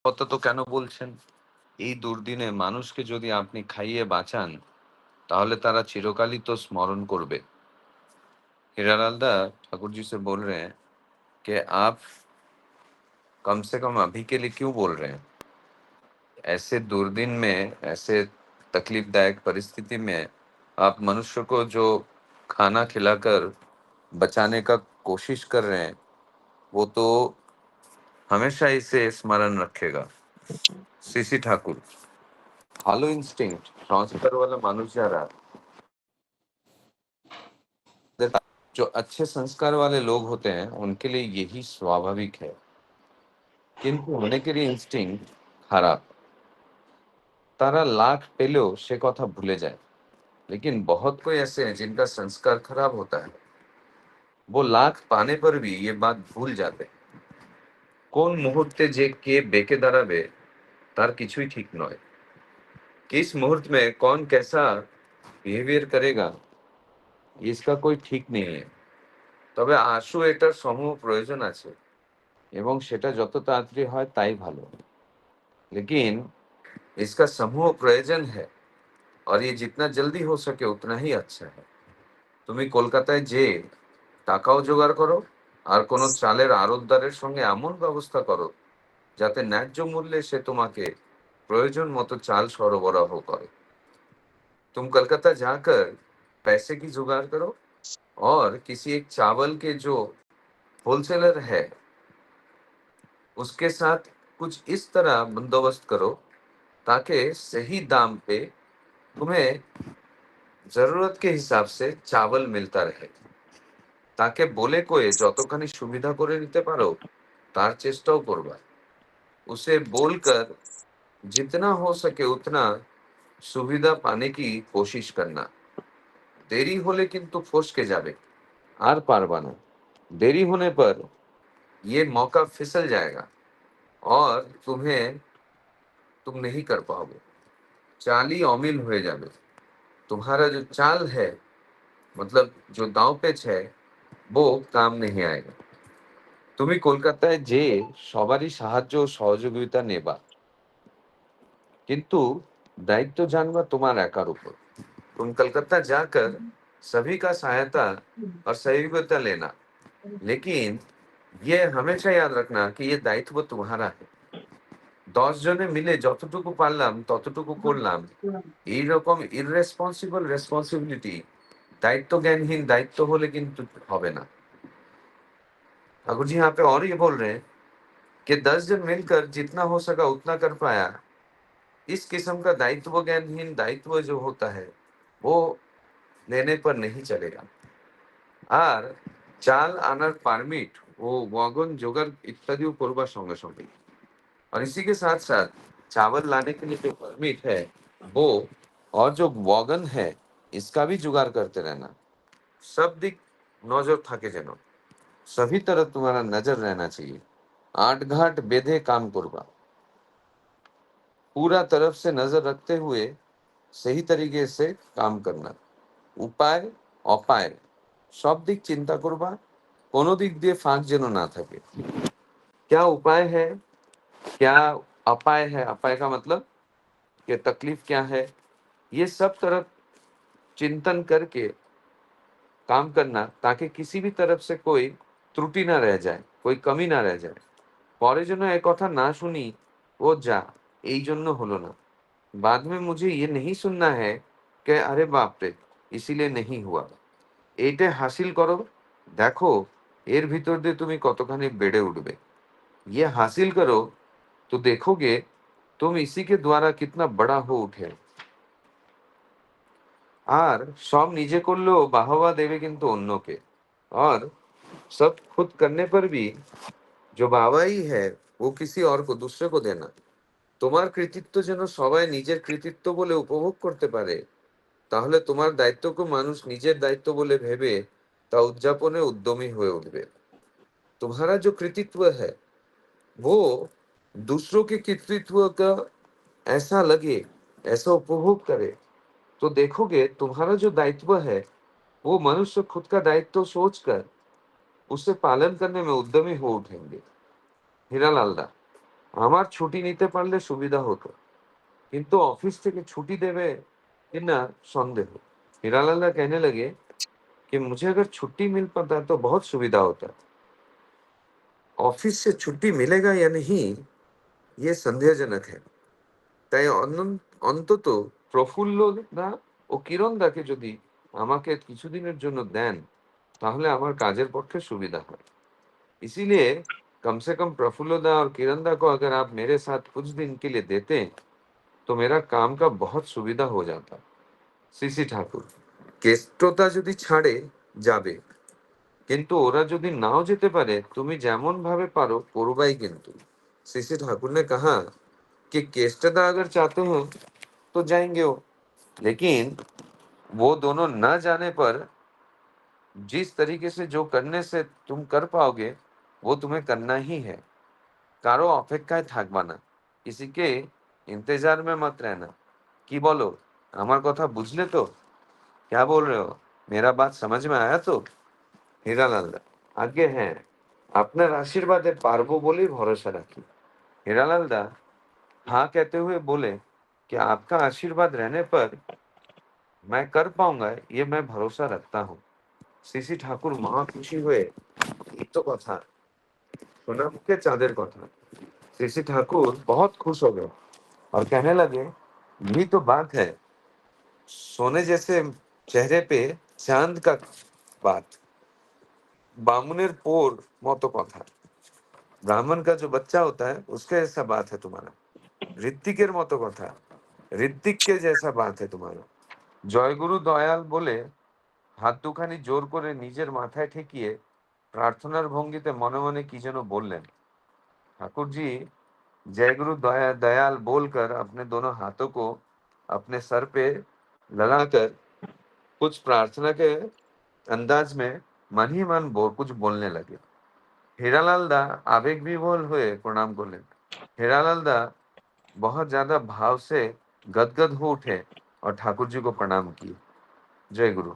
কথা তো কেন বলছেন? এই দুর্দিনে মানুষকে যদি আপনি খাইয়ে বাঁচান, তাহলে তারা चिरकाल तो स्मरण করবে। हीरालाल दा ठाकुर जी से बोल रहे हैं कि आप कम से कम अभी के लिए क्यों बोल रहे हैं? ऐसे दुर्दिन में, ऐसे तकलीफदायक परिस्थिति में आप मनुष्य को जो खाना खिलाकर बचाने का कोशिश कर रहे हैं, वो तो हमेशा इसे स्मरण रखेगा। सीसी ठाकुर, ভালো ইনস্টিংক্ট সংস্কারওয়ালা মানুষ যারা, जो अच्छे संस्कार वाले लोग होते हैं उनके लिए यही स्वाभाविक है, কিন্তু অনেকেরই ইনস্টিংক্ট খারাপ। तारा लाख পেলেও সে কথা भूले जाए। लेकिन बहुत कोई ऐसे हैं जिनका संस्कार खराब होता है, वो लाख पाने पर भी ये बात भूल जाते हैं। কোন মুহূর্তে যে কে বেঁকে দাঁড়াবে তার কিছুই ঠিক নয়। किस मुहूर्त में कौन कैसा बिहेवियर करेगा इसका कोई ठीक नहीं है। তবে আশু এটার সমূহ প্রয়োজন আছে এবং সেটা যত তাড়াতাড়ি হয় তাই ভালো। लेकिन इसका समूह प्रयोजन है और ये जितना जल्दी हो सके उतना ही अच्छा है। তুমি কলকাতায় যেয়ে টাকাও জোগাড় করো আর কোনো চালের আড়তদারের সঙ্গে এমন ব্যবস্থা করো যাতে ন্যায্য মূল্যে সে তোমাকে প্রয়োজন মতো চাল সরবরাহ করে। तुम कलकत्ता जाकर पैसे की जुगाड़ करो और किसी एक चावल के जो होलसेलर है उसके साथ कुछ इस तरह बंदोबस्त करो ताकि सही दाम पे तुम्हें जरूरत के हिसाब से चावल मिलता रहे। তাকে বলে কয়ে যতখানি সুবিধা করে নিতে পারো তার চেষ্টাও করবা। उसे बोलकर जितना हो सके उतना सुविधा पाने की कोशिश करना। देरी होले किंतु फसके जाबे আর পারবা না। देरी होने पर ये मौका फिसल जाएगा और तुम नहीं कर पाओगे। चाल ही अमिल हो जाबे। तुम्हारा जो चाल है, मतलब जो दांव पेच है, वो काम नहीं आएगा। তুমি কলকাতায় যেয়ে সবারই সাহায্য ও সহযোগিতা নেবা, কিন্তু दायित्व जानवा तुम्हारा एकार ऊपर। तुम कलकत्ता जाकर सभी का सहायता और सहयोगिता लेना, लेकिन ये हमेशा याद रखना कि ये दायित्व तुम्हारा है। 10 জনে মিলে যতটুকু পারলাম ততটুকু করলাম, এইরকম ইররেসপন্সিবল রেসপন্সিবিলিটি, দায়িত্ব জ্ঞানহীন দায়িত্ব হলে কিন্তু হবে না। ठाकुर जी यहाँ पे और ये बोल रहे हैं कि 10 जन मिलकर जितना हो सका उतना कर पाया, इस किस्म का दायित्व ज्ञानहीन दायित्व जो होता है वो लेने पर नहीं चलेगा। আর চাল আনার পারমিট ও ওয়াগন জোগাড় इत्यादि করবার সঙ্গে সঙ্গে, और इसी के साथ साथ चावल लाने के लिए जो परमिट है वो और जो वॉगन है इसका भी जुगाड़ करते रहना। सब दिक नजर থাকে যেন, सभी तरफ तुम्हारा नजर रहना चाहिए। आठ घाट बेधे काम करवा, पूरा तरफ से नजर रखते हुए सही तरीके से काम करना। উপায় অপায় सब दिक चिंता करवा, कोनो दिक दिए फाঁক যেন ना থাকে। क्या उपाय है, क्या अपाय है, अपाय का मतलब कि तकलीफ क्या है, ये सब तरफ चिंतन करके काम करना ताकि किसी भी तरफ से कोई त्रुटि ना रह जाए, कोई कमी ना रह जाए। পরে যেন এক কথা না শুনি ও যা এই জন্য হলো না, बाद में मुझे ये नहीं सुनना है कि अरे बाप रे इसीलिए नहीं हुआ। এইটা হাসিল করো, দেখো এর ভিতর দিয়ে তুমি কতখানি বেড়ে উঠবে। ये हासिल करो तो देखोगे तुम इसी के द्वारा कितना बड़ा हो उठे। আর সব নিজে করলেও বাহবা দেবে কিন্তু অন্যকে, और सब खुद करने पर भी जो বাহবাই है वो किसी और को दूसरे को देना। তোমার কৃতিত্ব যেন সবাই নিজের কৃতিত্ব বলে উপভোগ করতে পারে, তাহলে তোমার দায়িত্বকে মানুষ নিজের দায়িত্ব বলে ভেবে তা উদযাপনে উদ্যমী হয়ে উঠবে। तुम्हारा जो कृतित्व है वो दूसरों के कृतित्व का ऐसा लगे, ऐसा उपभोग करे, तो देखोगे तुम्हारा जो दायित्व है वो मनुष्य खुद का दायित्व सोचकर उसे पालन करने में उद्यमी हो उठेंगे। हीरालाल दा, আমার ছুটি নিতে পারলে সুবিধা হতো, কিন্তু ऑफिस থেকে छुट्टी देवे कि ना संदेह। हीरालाल कहने लगे कि मुझे अगर छुट्टी मिल पाता तो बहुत सुविधा होता। ऑफिस से छुट्टी मिलेगा या नहीं ये সন্দেহজনক है। তাই অন্তত প্রফুল্লদা ও কিরণদাকে যদি আমাকে কিছুদিনের জন্য দেন তাহলে আমার কাজের পক্ষে সুবিধা হয়। इसीलिए कम से कम प्रफुल्लदा और किरणदा को अगर आप मेरे साथ कुछ दिन के लिए देते तो मेरा काम का बहुत सुविधा हो जाता। সিসি ঠাকুর, কেষ্টতা যদি ছাড়ে যাবে, কিন্তু ওরা যদি नाও যেতে পারে তুমি যেমন ভাবে পারো করবাই কিন্তু। सीसी ठाकुर ने कहा कि केष्टदा अगर चाहते हैं तो जाएंगे वो, लेकिन वो दोनों न जाने पर जिस तरीके से जो करने से तुम कर पाओगे वो तुम्हें करना ही है। कारो অপেক্ষায় থাকবা না, किसी के इंतजार में मत रहना। की बोलो, আমার কথা বুঝলে তো? क्या बोल रहे हो? मेरा बात समझ में आया तो? हीरालाल, आगे हैं, আপনার आशीर्वादे पारबो बोले भरोसा रखी। हीरालाल दा हाँ कहते हुए बोले कि आपका आशीर्वाद रहने पर मैं कर पाऊंगा ये मैं भरोसा रखता हूँ। सीसी ठाकुर महा खुशी हुए, ये तो कथा सोना मुखे चाँदेर कथा। सीसी ठाकुर बहुत खुश हो गए और कहने लगे यही तो बात है, सोने जैसे चेहरे पे चांद का बात, बामुनेर पोर मतो कथा, ब्राह्मण का जो बच्चा होता है उसके जैसा बात है तुम्हारा, ऋत्विकेर मतो कथा, ऋत्विक के जैसा बात है तुम्हारा। জয়গুরু দয়াল বলে হাত দুখানি জোর করে নিজের মাথায় ঠেকিয়ে प्रार्थनार भंगिते मने मने की जेनो बोललेन। ठाकुर जी जय गुरु दयाल बोलकर अपने दोनों हाथों को अपने सर पे लगाकर कुछ प्रार्थना के अंदाज में मन ही मन कुछ बोलने लगे। हीरालाल दा आवेग विभोर हुए प्रणाम करलेन। हीरालाल दा बहुत ज्यादा भाव से गदगद हो उठे और ठाकुर जी को प्रणाम किए। जय गुरु।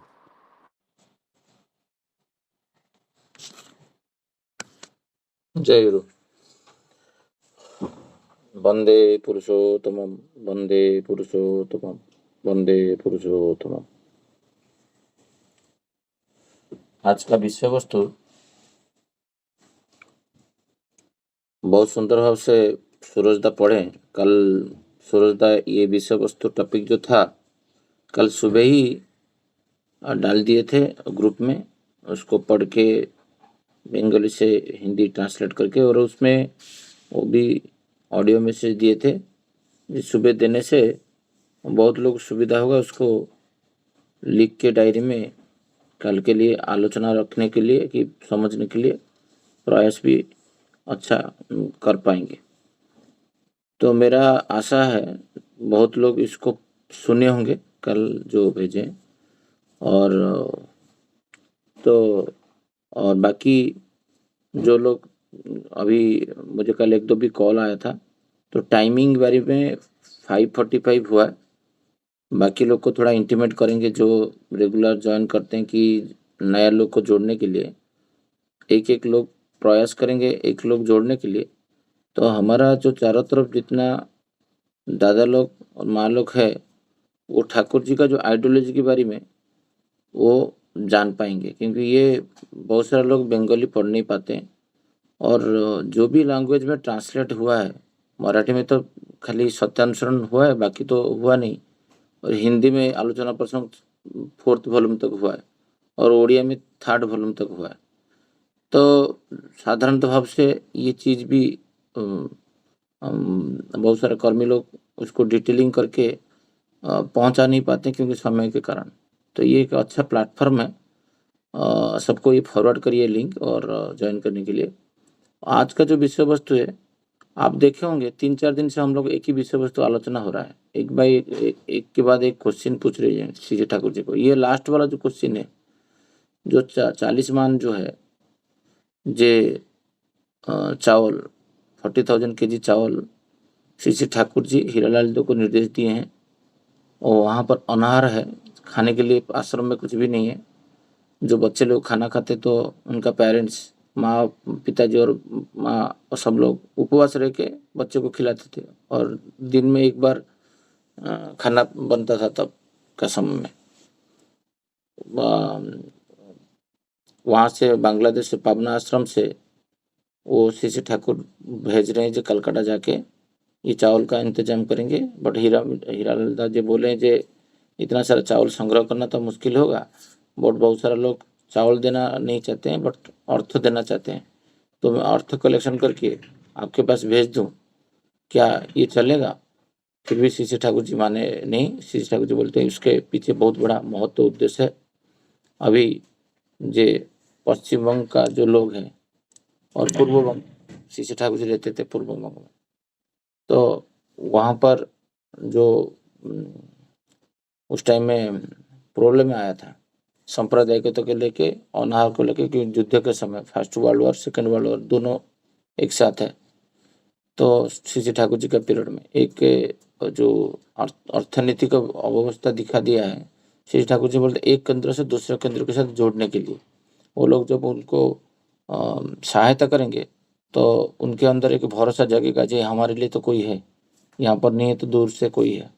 जय गुरु। वंदे पुरुषोत्तमम, वंदे पुरुषोत्तमम, वंदे पुरुषोत्तमम। आज का विषय वस्तु बहुत सुंदर भाव से सूरजदा पढ़े। कल सूरजदा ये विषय वस्तु टॉपिक जो था कल सुबह ही डाल दिए थे ग्रुप में, उसको पढ़ के बंगाली से हिंदी ट्रांसलेट करके, और उसमें वो भी ऑडियो मैसेज दिए थे। जिस सुबह देने से बहुत लोग सुविधा होगा, उसको लिख के डायरी में कल के लिए आलोचना रखने के लिए कि समझने के लिए प्रयास भी अच्छा कर पाएंगे। तो मेरा आशा है बहुत लोग इसको सुने होंगे कल जो भेजे, और तो और बाकी जो लोग अभी मुझे कल एक दो भी कॉल आया था, तो टाइमिंग बारे में 5:45 हुआ है। बाकी लोग को थोड़ा इंटीमेट करेंगे जो रेगुलर ज्वाइन करते हैं कि नया लोग को जोड़ने के लिए एक एक लोग प्रयास करेंगे, एक लोग जोड़ने के लिए। तो हमारा जो चारों तरफ जितना दादा लोग और माँ लोग है, वो ठाकुर जी का जो आइडियोलॉजी के बारे में वो जान पाएंगे, क्योंकि ये बहुत सारे लोग बंगाली पढ़ नहीं पाते हैं, और जो भी लैंग्वेज में ट्रांसलेट हुआ है, मराठी में तो खाली सत्यानुसरण हुआ है, बाकी तो हुआ नहीं, और हिंदी में आलोचना प्रसंग 4th वॉल्यूम तक हुआ है, और ओडिया में 3rd वॉल्यूम तक हुआ है। तो साधारणतः भाव से ये चीज़ भी बहुत सारे कर्मी लोग उसको डिटेलिंग करके पहुंचा नहीं पाते क्योंकि समय के कारण। तो ये एक अच्छा प्लेटफॉर्म है, सबको ये फॉरवर्ड करिए लिंक और ज्वाइन करने के लिए। आज का जो विषय वस्तु है आप देखे होंगे 3-4 दिन से हम लोग एक ही विषय वस्तु आलोचना हो रहा है, एक बाई एक के बाद एक क्वेश्चन पूछ रहे हैं सीजे ठाकुर जी को। ये लास्ट वाला जो क्वेश्चन है जो 40 मान जो है जे चावल 40,000 kg चावल सीसी ठाकुर जी हीरालाल जी को निर्देश दिए हैं, और वहाँ पर अनाहार है, खाने के लिए आश्रम में कुछ भी नहीं है। जो बच्चे लोग खाना खाते तो उनका पेरेंट्स माँ पिताजी और माँ और सब लोग उपवास रह के बच्चे को खिलाते थे और दिन में एक बार खाना बनता था तब का समय में। वहाँ से बांग्लादेश से पावना आश्रम से वो श्री ठाकुर भेज रहे हैं जो कलकत्ता जाके ये चावल का इंतजाम करेंगे। बट हीरालाल दास जी बोले जे इतना सारा चावल संग्रह करना तो मुश्किल होगा, बट बहुत सारा लोग चावल देना नहीं चाहते हैं बट अर्थ देना चाहते हैं, तो मैं अर्थ कलेक्शन करके आपके पास भेज दूं, क्या ये चलेगा? फिर भी श्री ठाकुर जी माने नहीं। श्री ठाकुर जी बोलते हैं इसके पीछे बहुत बड़ा महत्व उद्देश्य है। अभी जे पश्चिम बंग का जो लोग हैं और पूर्व बंग, श्री ठाकुर जी रहते थे पूर्व बंग में, तो वहाँ पर जो उस टाइम में प्रॉब्लम आया था सांप्रदायिकता को लेके, अनाहार को लेके, क्योंकि युद्ध के समय first world war second world war दोनों एक साथ है। तो श्री ठाकुर जी का पीरियड में एक जो अर्थनीति का अव्यवस्था दिखा दिया है, श्री ठाकुर जी बोलते एक केंद्र से दूसरे केंद्र के साथ जोड़ने के लिए वो लोग जब उनको सहायता करेंगे तो उनके अंदर एक भरोसा जगेगा जी हमारे लिए तो कोई है, यहाँ पर नहीं है तो दूर से कोई है।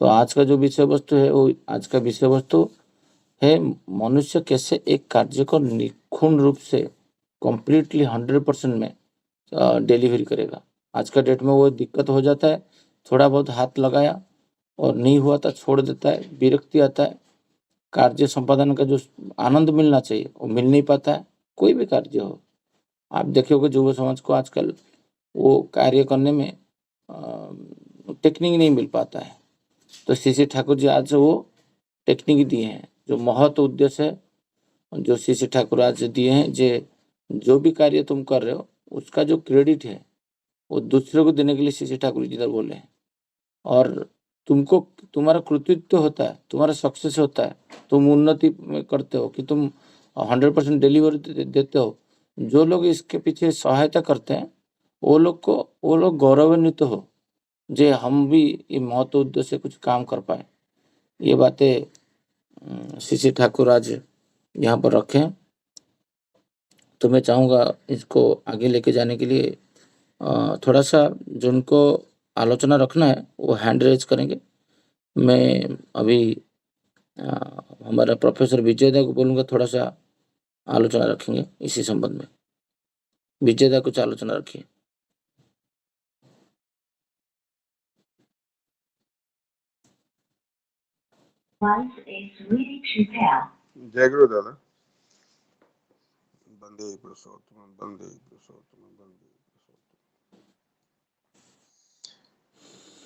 तो आज का जो विषय वस्तु है वो आज का विषय वस्तु है मनुष्य कैसे एक कार्य को निखुण रूप से कंप्लीटली 100% में डिलीवरी करेगा। आज का डेट में वो दिक्कत हो जाता है, थोड़ा बहुत हाथ लगाया और नहीं हुआ तो छोड़ देता है, विरक्ति आता है। कार्य संपादन का जो आनंद मिलना चाहिए वो मिल नहीं पाता है। कोई भी कार्य हो, आप देखिए युवा समाज को आजकल वो कार्य करने में टेक्निक नहीं मिल पाता है। तो श्री ठाकुर जी आज वो टेक्निक दिए हैं, जो महत्व उद्देश्य है जो श्री ठाकुर आज दिए हैं, जो भी कार्य तुम कर रहे हो उसका जो क्रेडिट है वो दूसरे को देने के लिए श्री ठाकुर जी इधर बोले हैं। और तुमको तुम्हारा कृतित्व होता है, तुम्हारा सक्सेस होता है, तुम उन्नति करते हो कि तुम 100% डिलीवरी देते हो। जो लोग इसके पीछे सहायता करते हैं वो लोग गौरवान्वित हो जे हम भी ये महत्व उद्देश्य से कुछ काम कर पाए। ये बातें श्री ठाकुर आज यहाँ पर रखें। तो मैं चाहूँगा इसको आगे लेके जाने के लिए थोड़ा सा जिनको आलोचना रखना है वो हैंड रेज करेंगे। मैं अभी हमारा प्रोफेसर विजयदा को बोलूँगा थोड़ा सा आलोचना रखेंगे इसी संबंध में। विजयदा कुछ आलोचना रखिए। जय गुरु दादा। बंदे पुरुषोत्तम बंदे पुरुषोत्तम बंदे पुरुषोत्तम।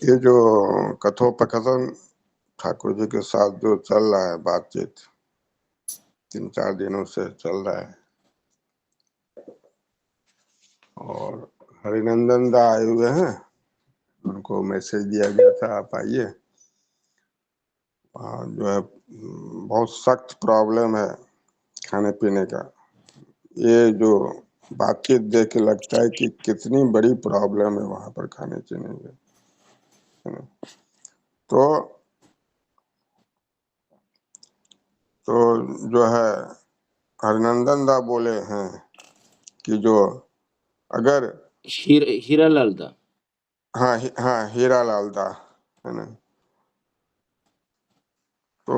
ये जो कथोपकथन ठाकुर जी के साथ जो चल रहा है, बातचीत 3-4 दिनों से चल रहा है, और हरिनंदन दा आए हुए हैं, उनको मैसेज दिया गया था आप आइए। जो है बहुत सख्त प्रॉब्लम है खाने पीने का। ये जो बातचीत देख के लगता है कि कितनी बड़ी प्रॉब्लम है वहां पर खाने पीने की। तो जो है हरिनंदन दा बोले हैं कि जो अगर हीरालाल दा, हाँ हीरा लाल दा है ना। तो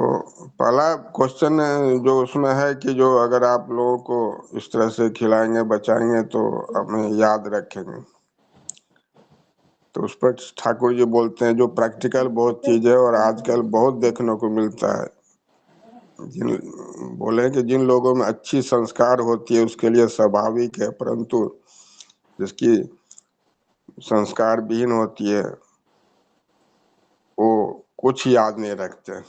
पहला क्वेश्चन जो उसमें है कि जो अगर आप लोगों को इस तरह से खिलाएंगे बचाएंगे तो हमें याद रखेंगे। तो उस पर ठाकुर जी बोलते हैं जो प्रैक्टिकल बहुत चीज है और आजकल बहुत देखने को मिलता है। बोले कि जिन लोगों में अच्छी संस्कार होती है उसके लिए स्वाभाविक है, परंतु जिसकी संस्कार विहीन होती है वो कुछ याद नहीं रखते।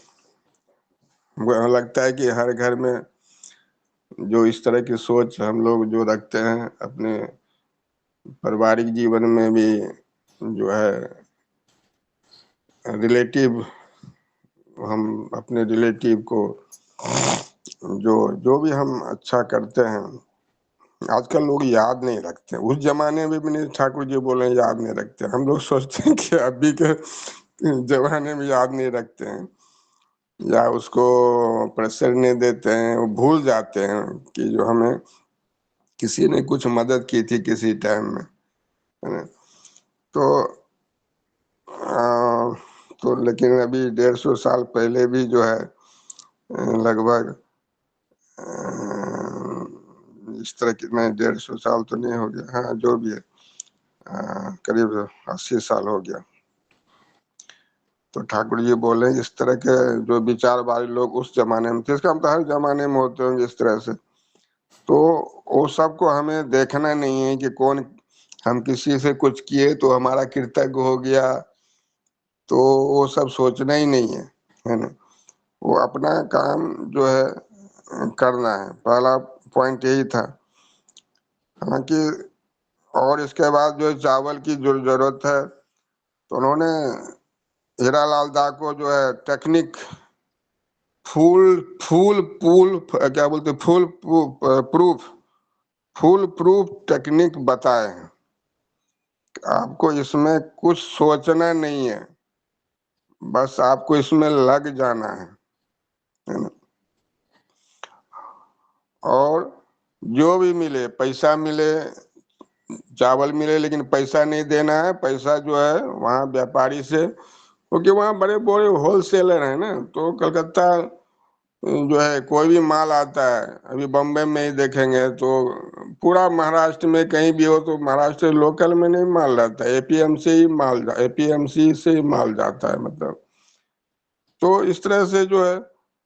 मुझे लगता है कि हर घर में जो इस तरह की सोच हम लोग जो रखते हैं, अपने पारिवारिक जीवन में भी जो है रिलेटिव, हम अपने रिलेटिव को जो भी हम अच्छा करते हैं आजकल लोग याद नहीं रखते। उस जमाने में भी नहीं, ठाकुर जी बोले याद नहीं रखते। हम लोग सोचते हैं कि अभी के जमाने में याद नहीं रखते हैं या उसको प्रेशर नहीं देते हैं, वो भूल जाते हैं कि जो हमें किसी ने कुछ मदद की थी किसी टाइम में, है ना। तो लेकिन अभी 150 साल पहले भी जो है लगभग इस तरह की, नहीं 150 साल तो नहीं हो गया, हाँ जो भी है करीब 80 साल हो गया। तो ठाकुर जी बोले इस तरह के जो विचार वाले लोग उस जमाने में थे, इसका मतलब हर जमाने में होते होंगे इस तरह से, तो वो सबको हमें देखना नहीं है कि कौन, हम किसी से कुछ किए तो हमारा कृतज्ञ हो गया, तो वो सब सोचना ही नहीं है ना। वो अपना काम जो है करना है, पहला पॉइंट यही था। हालांकि और इसके बाद जो चावल की जो जरूरत है, तो उन्होंने हीरालाल दा को जो है टेक्निक फूल फूल पूल क्या बोलते फूल प्रूफ टेक्निक बताए हैं। आपको इसमें कुछ सोचना नहीं है, बस आपको इसमें लग जाना है ना। और जो भी मिले, पैसा मिले, चावल मिले, लेकिन पैसा नहीं देना है। पैसा जो है वहाँ व्यापारी से, क्योंकि वहाँ बड़े बड़े होलसेलर है ना। तो कलकत्ता जो है कोई भी माल आता है, अभी बम्बई में ही देखेंगे तो पूरा महाराष्ट्र में कहीं भी हो तो महाराष्ट्र लोकल में नहीं माल रहता है, एपीएमसी से ही माल जाता है मतलब। तो इस तरह से जो है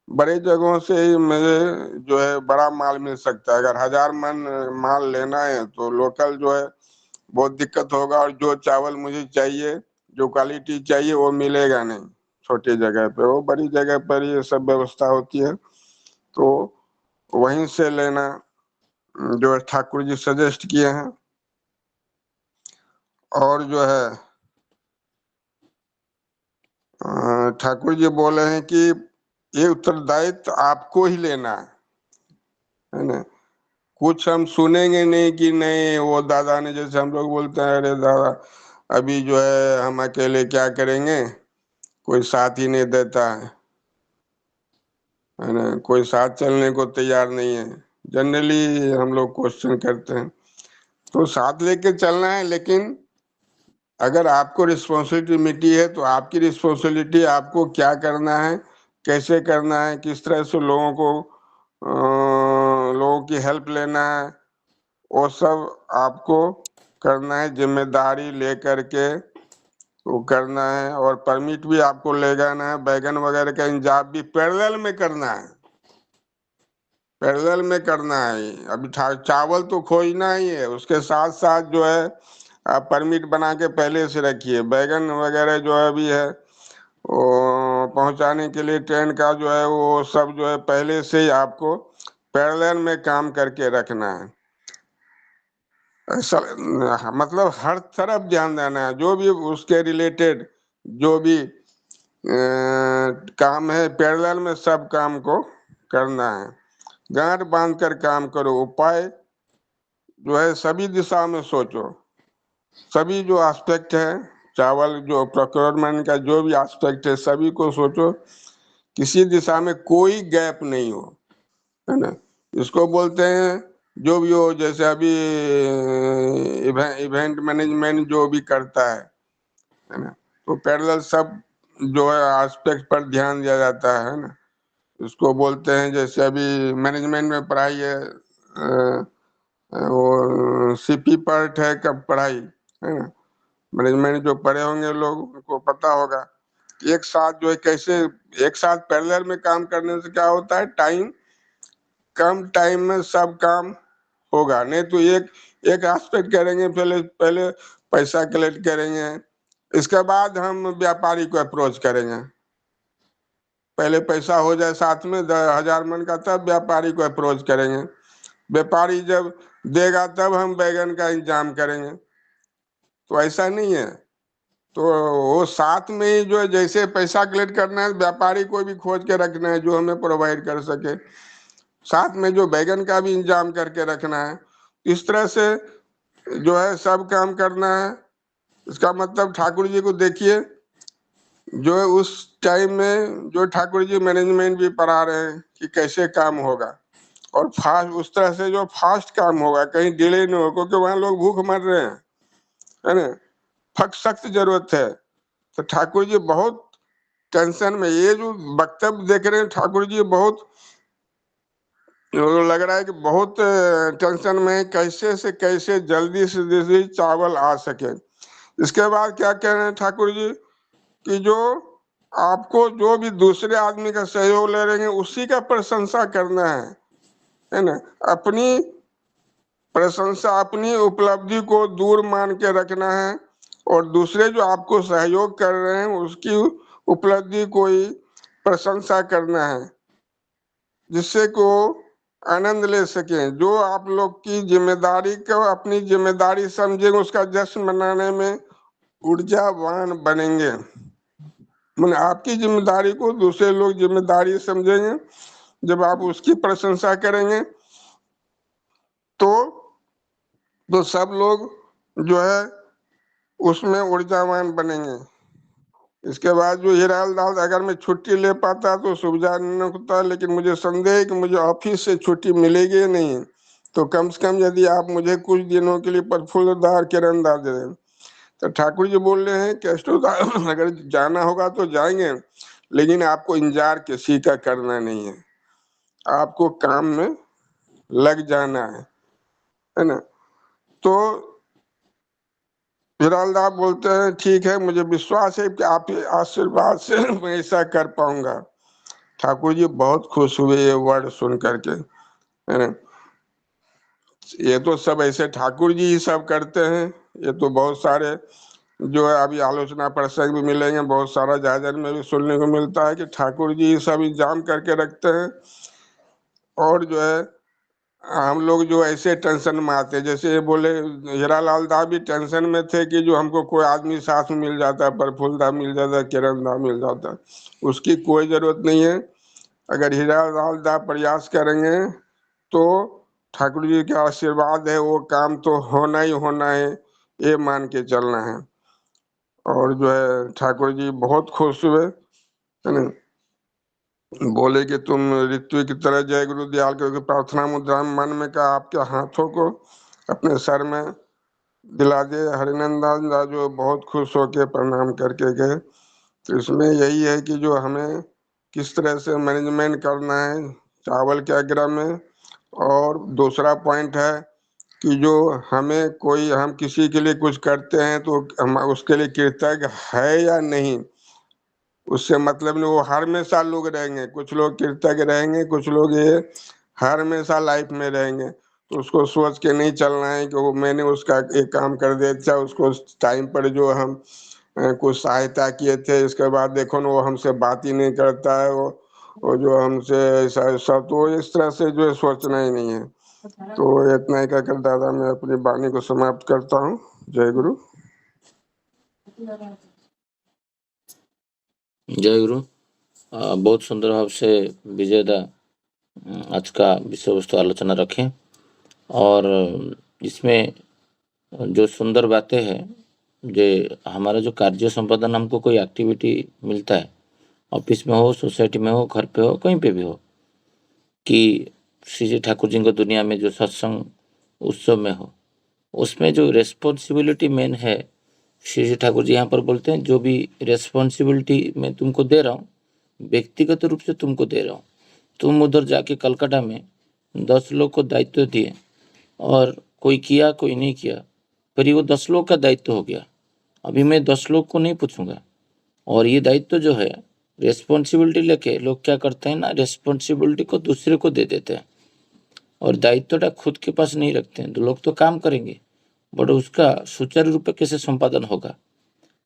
बड़े जगहों से ही मुझे जो है बड़ा माल मिल सकता है। अगर 1000 मन माल लेना है तो लोकल जो है बहुत दिक्कत होगा, और जो चावल मुझे चाहिए, जो क्वालिटी चाहिए, वो मिलेगा नहीं छोटी जगह पे। वो बड़ी जगह पर ये सब व्यवस्था होती है, तो वहीं से लेना जो है ठाकुर जी सजेस्ट किए हैं। और जो है ठाकुर जी बोले हैं कि ये उत्तरदायित्व आपको ही लेना है ना। कुछ हम सुनेंगे नहीं कि नहीं वो दादा ने, जैसे हम लोग बोलते हैं अरे दादा अभी जो है हम अकेले क्या करेंगे, कोई साथ ही नहीं देता है ना, कोई साथ चलने को तैयार नहीं है। जनरली हम लोग क्वेश्चन करते हैं, तो साथ लेके चलना है, लेकिन अगर आपको रिस्पॉन्सिबिलिटी है तो आपकी रिस्पॉन्सिबिलिटी, आपको क्या करना है, कैसे करना है, किस तरह से लोगों की हेल्प लेना है, वो सब आपको करना है, जिम्मेदारी लेकर के वो करना है। और परमिट भी आपको ले जाना है, बैगन वगैरह का इंतजाम भी पैरेलल में करना है, पैरेलल में करना है। अभी चावल तो खोजना ही है, उसके साथ साथ जो है आप परमिट बना के पहले से रखिए। बैगन वगैरह जो है अभी है वो पहुंचाने के लिए ट्रेन का जो है वो सब जो है पहले से ही आपको पैरेलल में काम करके रखना है। ऐसा मतलब हर तरफ ध्यान देना है, जो भी उसके रिलेटेड जो भी काम है पैरेलल में सब काम को करना है। गांठ बांध कर काम करो, उपाय जो है सभी दिशा में सोचो। सभी जो एस्पेक्ट है, चावल जो प्रोक्योरमेंट का जो भी एस्पेक्ट है सभी को सोचो, किसी दिशा में कोई गैप नहीं हो, है ना। इसको बोलते हैं जो भी हो, जैसे अभी इवेंट मैनेजमेंट जो भी करता है ना, तो पैरेलल सब जो है एस्पेक्ट पर ध्यान दिया जाता है ना। इसको बोलते हैं जैसे अभी मैनेजमेंट में पढ़ाई है, वो सीपी पार्ट है कब पढ़ाई, है ना। मैनेजमेंट जो पढ़े होंगे लोग उनको पता होगा कि एक साथ जो है कैसे, एक साथ पैरेलल में काम करने से क्या होता है, कम टाइम में सब काम होगा। नहीं तो एक एक एस्पेक्ट करेंगे, पहले पहले पैसा कलेक्ट करेंगे, इसके बाद हम व्यापारी को अप्रोच करेंगे। पहले पैसा हो जाए साथ में 1000 मन का, तब व्यापारी को अप्रोच करेंगे। व्यापारी जब देगा तब हम बैगन का इंतजाम करेंगे। तो ऐसा नहीं है। तो वो साथ में ही जो है, जैसे पैसा कलेक्ट करना है व्यापारी को भी खोज के रखना है जो हमें प्रोवाइड कर सके, साथ में जो बैगन का भी इंतजाम करके रखना है। इस तरह से जो है सब काम करना है। इसका मतलब ठाकुर जी को देखिए, जो है उस टाइम में जो ठाकुर जी मैनेजमेंट भी पढ़ा रहे हैं कि कैसे काम होगा, और फास्ट उस तरह से जो फास्ट काम होगा, कहीं डिले नहीं हो, क्योंकि वहां लोग भूख मर रहे हैं, है ना। फट सख्त जरूरत है। तो ठाकुर जी बहुत टेंशन में, ये जो वक्तव्य देख रहे हैं ठाकुर जी बहुत लग रहा है कि बहुत टेंशन में है, कैसे से कैसे जल्दी से जल्दी चावल आ सके। इसके बाद क्या कह रहे हैं ठाकुर जी कि जो आपको जो भी दूसरे आदमी का सहयोग ले रहे हैं उसी का प्रशंसा करना है ना। अपनी प्रशंसा, अपनी उपलब्धि को दूर मान के रखना है, और दूसरे जो आपको सहयोग कर रहे हैं उसकी उपलब्धि को ही प्रशंसा करना है, जिससे को आनंद ले सके। जो आप लोग की जिम्मेदारी को अपनी जिम्मेदारी समझेंगे उसका जश्न मनाने में ऊर्जावान बनेंगे। मैंने आपकी जिम्मेदारी को दूसरे लोग जिम्मेदारी समझेंगे, जब आप उसकी प्रशंसा करेंगे तो सब लोग जो है उसमें ऊर्जावान बनेंगे। इसके बाद जो हीरालाल दास, अगर मैं छुट्टी ले पाता तो सुविधाजनक होता, लेकिन मुझे संदेह है कि मुझे ऑफिस से छुट्टी मिलेगी नहीं, तो कम से कम यदि आप मुझे कुछ दिनों के लिए प्रफुल्लदार किरणदार दे दें। तो ठाकुर जी बोल रहे हैं केष्टोदार अगर जाना होगा तो जाएंगे, लेकिन आपको इंतजार किसी का करना नहीं है, आपको काम में लग जाना है ना। तो हीरालाल दास बोलते हैं ठीक है, मुझे विश्वास है कि आप आशीर्वाद से मैं ऐसा कर पाऊंगा। ठाकुर जी बहुत खुश हुए ये वर्ड सुन करके, है ना। ये तो सब ऐसे ठाकुर जी ही सब करते हैं। ये तो बहुत सारे जो है अभी आलोचना प्रसंग भी मिलेंगे, बहुत सारा जायजन में भी सुनने को मिलता है कि ठाकुर जी सब इंतजाम करके रखते हैं, और जो है हम लोग जो ऐसे टेंशन में आते हैं। जैसे ये बोले हीरालाल दास भी टेंशन में थे कि जो हमको कोई आदमी साथ में मिल जाता, प्रफुल्ल मिल जाता, किरण दा मिल जाता, उसकी कोई जरूरत नहीं है। अगर हीरालाल दास प्रयास करेंगे तो ठाकुर जी का आशीर्वाद है, वो काम तो होना ही होना है, ये मान के चलना है। और जो है ठाकुर जी बहुत खुश हुए, है ना। बोले कि तुम ऋतु की तरह जय गुरु दयाल करके प्रार्थना मुद्रा में मन में कहा, आपके हाथों को अपने सर में दिला दे। हरिनंदन दास जो बहुत खुश होके प्रणाम करके गए। तो इसमें यही है कि जो हमें किस तरह से मैनेजमेंट करना है चावल के आग्रह में। और दूसरा पॉइंट है कि जो हमें कोई, हम किसी के लिए कुछ करते हैं तो हम उसके लिए कृतज्ञ है या नहीं, उससे मतलब नहीं। वो हर हमेशा लोग रहेंगे, कुछ लोग कृतज्ञ रहेंगे, कुछ लोग ये हर हमेशा लाइफ में रहेंगे। तो उसको सोच के नहीं चलना है कि वो मैंने उसका एक काम कर दिया, अच्छा उसको उस टाइम पर जो हम कुछ सहायता किए थे, इसके बाद देखो ना वो हमसे बात ही नहीं करता है, वो जो हमसे ऐसा ऐसा, तो इस तरह से जो है सोचना ही नहीं है। तो इतना ही कहकर दादा मैं अपनी वाणी को समाप्त करता हूँ। जय गुरु। जय गुरु। बहुत सुंदर भाव से विजयदा आज का विषय वस्तु आलोचना रखें, और इसमें जो सुंदर बातें हैं, जो हमारा जो कार्य संपादन हमको कोई एक्टिविटी मिलता है, ऑफिस में हो, सोसाइटी में हो, घर पे हो, कहीं पे भी हो, कि श्री जी ठाकुर जी को दुनिया में जो सत्संग उत्सव में हो, उसमें जो रेस्पॉन्सिबिलिटी मेन है, श्री जी ठाकुर जी यहाँ पर बोलते हैं जो भी रेस्पॉन्सिबिलिटी मैं तुमको दे रहा हूँ, व्यक्तिगत रूप से तुमको दे रहा हूँ। तुम उधर जाके कलकत्ता में 10 लोग को दायित्व दिए, और कोई किया कोई नहीं किया, पर ये वो 10 लोग का दायित्व हो गया। अभी मैं 10 लोग को नहीं पूछूंगा, और ये दायित्व जो है रेस्पॉन्सिबिलिटी लेके लोग क्या करते हैं ना, रेस्पॉन्सिबिलिटी को दूसरे को दे देते हैं, और दायित्वटा खुद के पास नहीं रखते हैं। तो लोग तो काम करेंगे, बट उसका सुचारू रूप से कैसे संपादन होगा,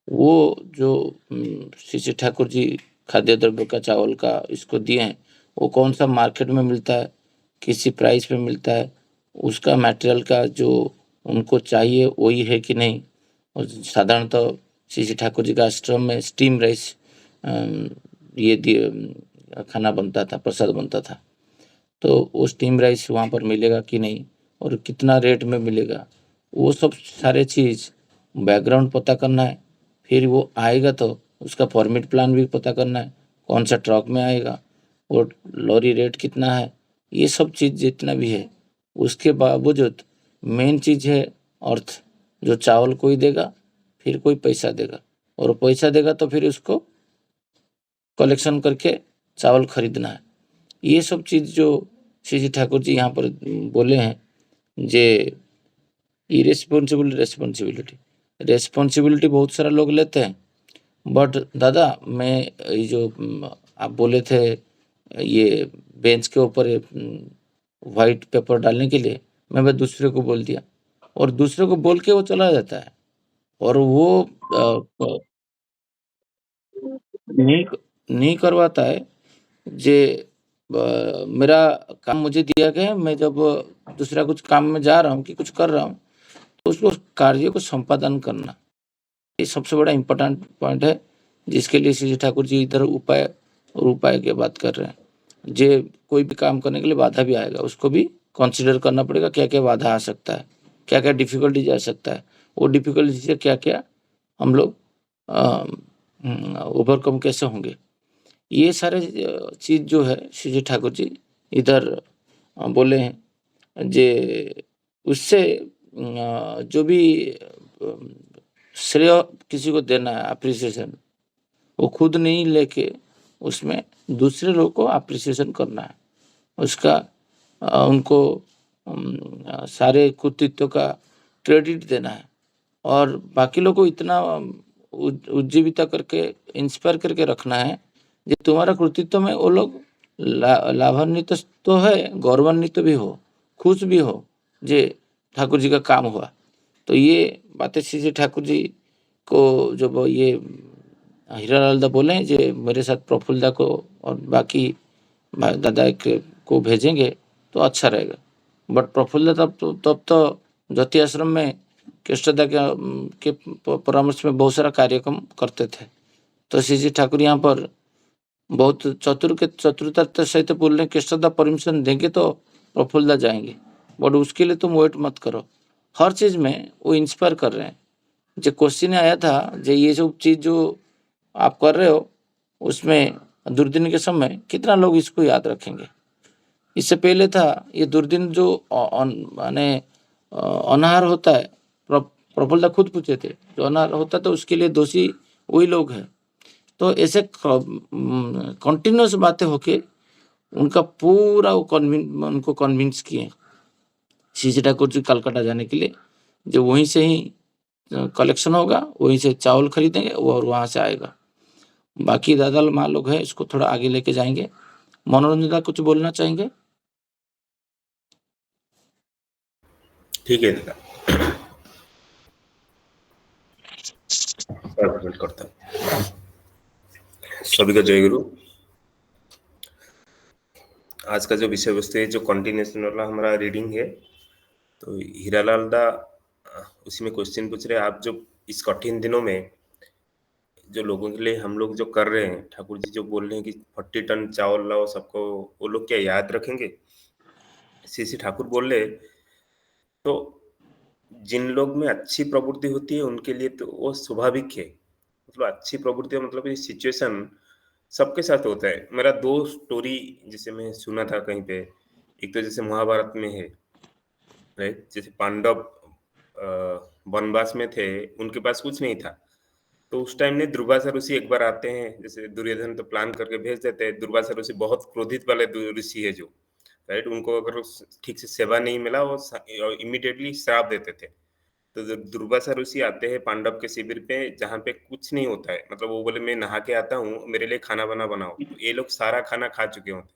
वो जो श्री श्री ठाकुर जी खाद्य द्रव्य का चावल का इसको दिए हैं, वो कौन सा मार्केट में मिलता है, किसी प्राइस पे मिलता है, उसका मटेरियल का जो उनको चाहिए वही है कि नहीं। और साधारणतः श्री श्री ठाकुर जी का आश्रम में स्टीम राइस ये खाना बनता था, प्रसाद बनता था। तो वो स्टीम राइस वहाँ पर मिलेगा कि नहीं, और कितना रेट में मिलेगा, वो सब सारे चीज़ बैकग्राउंड पता करना है। फिर वो आएगा तो उसका फॉर्मेट प्लान भी पता करना है, कौन सा ट्रक में आएगा, और लॉरी रेट कितना है, ये सब चीज़ जितना भी है, उसके बावजूद मेन चीज़ है अर्थ। जो चावल कोई देगा, फिर कोई पैसा देगा, और पैसा देगा तो फिर उसको कलेक्शन करके चावल खरीदना है। ये सब चीज़ जो श्री जी ठाकुर जी यहाँ पर बोले हैं, जे इरेस्पॉन्सिबल रेस्पॉन्सिबिलिटी, रेस्पॉन्सिबिलिटी बहुत सारा लोग लेते हैं, बट दादा मैं ये जो आप बोले थे ये बेंच के ऊपर वाइट पेपर डालने के लिए, मैं दूसरे को बोल दिया, और दूसरे को बोल के वो चला जाता है, और वो नहीं नहीं करवाता है। जे मेरा काम मुझे दिया गया है, मैं जब दूसरा कुछ काम में जा रहा हूँ कि कुछ कर रहा हूँ, तो उसको कार्य को संपादन करना, ये सबसे बड़ा इम्पोर्टेंट पॉइंट है, जिसके लिए श्री ठाकुर जी इधर उपाय और उपाय की बात कर रहे हैं। जे कोई भी काम करने के लिए बाधा भी आएगा, उसको भी कंसीडर करना पड़ेगा, क्या-क्या बाधा आ सकता है, क्या-क्या डिफ़िकल्टीज़ आ सकता है, वो डिफ़िकल्टी से क्या-क्या हम लोग ओवरकम कैसे होंगे। ये सारे चीज़ जो है श्री जी ठाकुर जी इधर बोले हैं, जे उससे जो भी श्रेय किसी को देना है, एप्रिसिएशन, वो खुद नहीं लेके उसमें दूसरे लोग को एप्रिसिएशन करना है, उसका उनको सारे कृतित्व का क्रेडिट देना है, और बाकी लोग को इतना उज्जीवित करके इंस्पायर करके रखना है, जे तुम्हारा कृतित्व में वो लोग लाभान्वित तो है, गौरवान्वित भी हो, खुश भी हो, जे ठाकुर जी का काम हुआ। तो ये बातें श्री जी ठाकुर जी को जब ये हीरालाल दा बोले जे मेरे साथ प्रफुल्ल को और बाकी दादा को भेजेंगे तो अच्छा रहेगा, बट प्रफुल्ल तब तो ज्योति आश्रम में कृष्णदा के परामर्श में बहुत सारा कार्यक्रम करते थे। तो श्री जी ठाकुर यहाँ पर बहुत चतुरता सहित बोल रहे हैं, कृष्णदा परमिशन देंगे तो प्रफुल्ल जाएंगे, बट उसके लिए तुम वेट मत करो। हर चीज़ में वो इंस्पायर कर रहे हैं। जो क्वेश्चन आया था, जो ये सब चीज़ जो आप कर रहे हो, उसमें दुर्दिन के समय कितना लोग इसको याद रखेंगे। इससे पहले था ये दुर्दिन जो माने अनाहार होता है, प्रफुल्ल खुद पूछे थे, जो अनाहार होता तो उसके लिए दोषी वही लोग हैं। तो ऐसे कंटिन्यूस बातें होके उनका पूरा वो उनको कन्विंस किए श्री ठाकुर जी कलकत्ता जाने के लिए, जो वहीं से ही कलेक्शन होगा, वहीं से चावल खरीदेंगे और वहाँ से आएगा। बाकी दादा माँ लोग हैं, इसको थोड़ा आगे लेके जाएंगे। मनोरंजन दा कुछ बोलना चाहेंगे? ठीक है दादा, सबमिट करता हूँ। सभी का जय गुरु। आज का जो विषय वस्तु है, जो कंटिन्यूएशन वाला हमारा रीडिंग है, तो हीरालाल दा उसी में क्वेश्चन पूछ रहे हैं, आप जो इस कठिन दिनों में जो लोगों के लिए हम लोग जो कर रहे हैं, ठाकुर जी जो बोल रहे हैं कि 40 टन चावल लाओ सबको, वो लोग क्या याद रखेंगे? श्री ठाकुर बोल रहे, तो जिन लोग में अच्छी प्रवृत्ति होती है उनके लिए तो वो स्वाभाविक है, मतलब अच्छी प्रवृत्ति मतलब ये सिचुएशन सबके साथ होता है। मेरा 2 स्टोरी जैसे मैं सुना था कहीं पे, एक तो जैसे महाभारत में है, राइट? जैसे पांडव वनवास में थे, उनके पास कुछ नहीं था, तो उस टाइम में दुर्वासा ऋषि एक बार आते हैं, जैसे दुर्योधन तो प्लान करके भेज देते हैं, दुर्वासा ऋषि बहुत क्रोधित वाले ऋषि है जो, राइट? उनको अगर ठीक से सेवा नहीं मिला, वो इमीडिएटली श्राप देते थे। तो जब दुर्वासा ऋषि आते हैं पांडव के शिविर पे, जहाँ पे कुछ नहीं होता है, मतलब वो बोले मैं नहा के आता हूँ, मेरे लिए खाना बना बनाओ, तो ये लोग सारा खाना खा चुके होते हैं।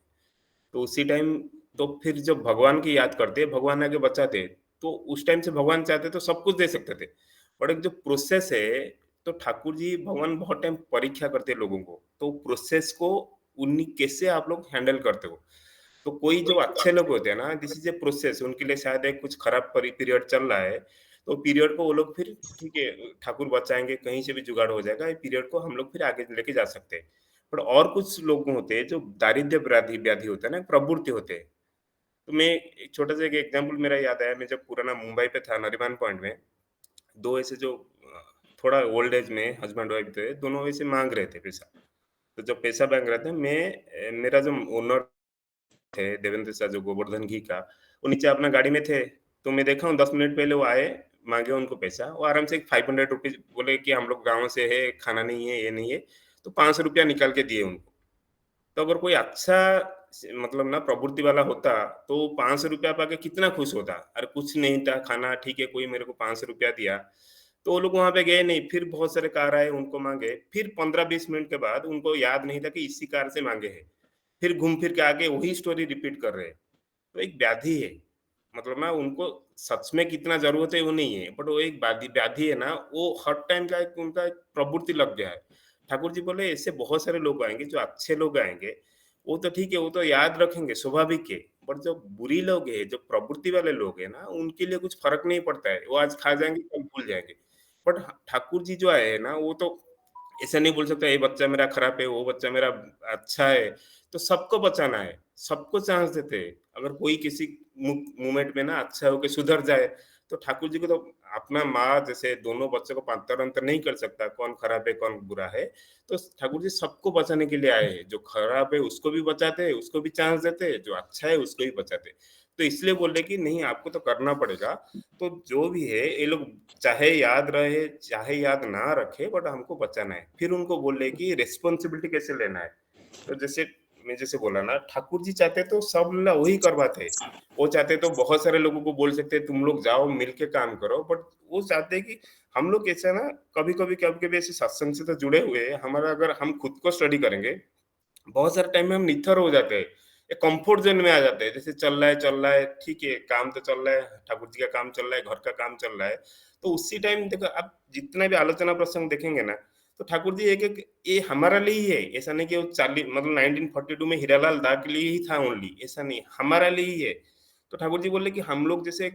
तो उसी टाइम, तो फिर जब भगवान की याद करते हैं, भगवान आगे बचाते हैं, तो उस टाइम से भगवान चाहते तो सब कुछ दे सकते थे, बट एक जो प्रोसेस है, तो ठाकुर जी भगवान बहुत टाइम परीक्षा करते हैं लोगों को, तो प्रोसेस को उन्हीं कैसे आप लोग हैंडल करते हो। तो कोई जो अच्छे लोग होते हैं ना, दिस इज ए प्रोसेस, उनके लिए शायद एक कुछ खराब पीरियड चल रहा है, तो पीरियड को वो लोग फिर ठीक है ठाकुर बचाएंगे, कहीं से भी जुगाड़ हो जाएगा, ये पीरियड को हम लोग फिर आगे लेके जा सकते हैं। पर और कुछ लोग होते हैं जो दारिद्र्य व्याधि व्याधि होता है ना, प्रवृत्ति होते हैं। तो मैं एक छोटा सा एक एग्जाम्पल मेरा याद आया, मैं जब पुराना मुंबई पे था नरीमान पॉइंट में, दो ऐसे जो थोड़ा ओल्ड एज में हस्बैंड वाइफ थे, दोनों ऐसे मांग रहे थे पैसा। तो जब पैसा मांग रहे थे, मैं मेरा जो ओनर थे देवेंद्र शाह जो गोवर्धन घी का, वो नीचे अपना गाड़ी में थे, तो मैं देखा हूँ 10 मिनट पहले वो आए, माँगे उनको पैसा, वो आराम से 500 रुपीज़ बोले कि हम लोग गाँव से है, खाना नहीं है, ये नहीं है, तो ₹500 निकाल के दिए उनको। तो अगर कोई अच्छा मतलब ना प्रवृत्ति वाला होता तो ₹500 पाके कितना खुश होता। अरे कुछ नहीं था खाना, ठीक है कोई मेरे को ₹500 दिया, तो वो लोग वहां पे गए नहीं, फिर बहुत सारे कार आए उनको मांगे, फिर 15-20 मिनट के बाद उनको याद नहीं था कि इसी कार से मांगे हैं, फिर घूम फिर के आगे वही स्टोरी रिपीट कर रहे हैं। तो एक व्याधि है, मतलब ना उनको सच में कितना जरूरत है वो नहीं है, बट वो एक व्याधि व्याधि है ना, वो हर टाइम का एक उनका एक प्रवृत्ति लग गया है। ठाकुर जी बोले ऐसे बहुत सारे लोग आएंगे, जो अच्छे लोग आएंगे वो तो ठीक है, वो तो याद रखेंगे स्वाभाविक है, बट जो बुरी लोग है, जो प्रवृत्ति वाले लोग है ना, उनके लिए कुछ फर्क नहीं पड़ता है, वो आज खा जाएंगे कल भूल जाएंगे। बट ठाकुर जी जो आए हैं ना, वो तो ऐसा नहीं बोल सकता ये बच्चा मेरा खराब है, वो बच्चा मेरा अच्छा है। तो सबको बचाना है, सबको चांस देते हैं। अगर कोई किसी मोमेंट में ना अच्छा होके सुधर जाए, तो ठाकुर जी को तो अपना माँ जैसे दोनों बच्चों को पांतर अंतर नहीं कर सकता, कौन खराब है कौन बुरा है। तो ठाकुर जी सबको बचाने के लिए आए हैं, जो खराब है उसको भी बचाते हैं, उसको भी चांस देते हैं, जो अच्छा है उसको भी बचाते हैं। तो इसलिए बोल रहे कि नहीं आपको तो करना पड़ेगा। तो जो भी है ये लोग चाहे याद रहे, चाहे याद ना रखे, बट हमको बचाना है। फिर उनको बोल रहे कि रिस्पॉन्सिबिलिटी कैसे लेना है। तो जैसे मैं जैसे बोला ना, ठाकुर जी चाहते तो सब ला वही करवाते। वो चाहते तो बहुत सारे लोगों को बोल सकते तुम लोग जाओ मिलके काम करो, बट वो चाहते हैं कि हम लोग कैसे ना कभी-कभी ऐसे सत्संग से तो जुड़े हुए हैं, हमारा अगर हम खुद को स्टडी करेंगे, बहुत सारे टाइम में हम निथर हो जाते हैं, एक कंफर्ट जोन में आ जाते हैं। जैसे चल रहा है, ठीक है, काम तो चल रहा है, ठाकुर जी का काम चल रहा है, घर का काम चल रहा है। तो उसी टाइम देखो आप जितना भी आलोचना प्रसंग देखेंगे ना, तो ठाकुर जी एक-एक ये हमारे लिए ही है। ऐसा नहीं कि वो 40 मतलब 1942 में हीरालाल दा के लिए ही था ओनली, ऐसा नहीं, हमारे लिए ही है। तो ठाकुर जी बोले कि हम लोग जैसे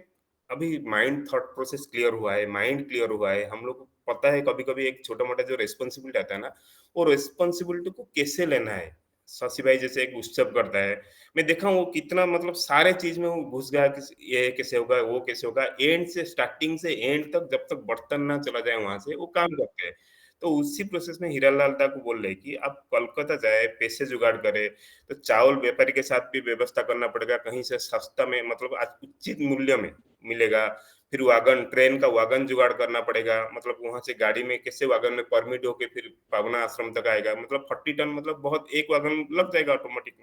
अभी माइंड थॉट प्रोसेस क्लियर हुआ है, माइंड क्लियर हुआ है, हम लोग को पता है कभी-कभी एक छोटा-मोटा जो रिस्पॉन्सिबिलिटी आता है ना, वो रिस्पॉन्सिबिलिटी को कैसे लेना है। शशि भाई जैसे एक उत्सव करता है, मैं देखा हूँ वो कितना मतलब सारे चीज में वो घुस गया कि ये कैसे होगा, वो कैसे होगा, एंड से स्टार्टिंग से एंड तक जब तक बर्तन ना चला जाए वहां से वो काम करते हैं। तो उसी प्रोसेस में हीरालाल दा को बोल रहे कि आप कोलकाता जाए, पैसे जुगाड़ करे, तो चावल व्यापारी के साथ भी व्यवस्था करना पड़ेगा, कहीं से सस्ता में मतलब आज उचित मूल्य में मिलेगा। फिर वागन, ट्रेन का वागन जुगाड़ करना पड़ेगा, मतलब वहां से गाड़ी में कैसे वागन में परमिट होके फिर पावना आश्रम तक आएगा, मतलब 40 टन, मतलब बहुत एक वागन लग जाएगा ऑटोमेटिक।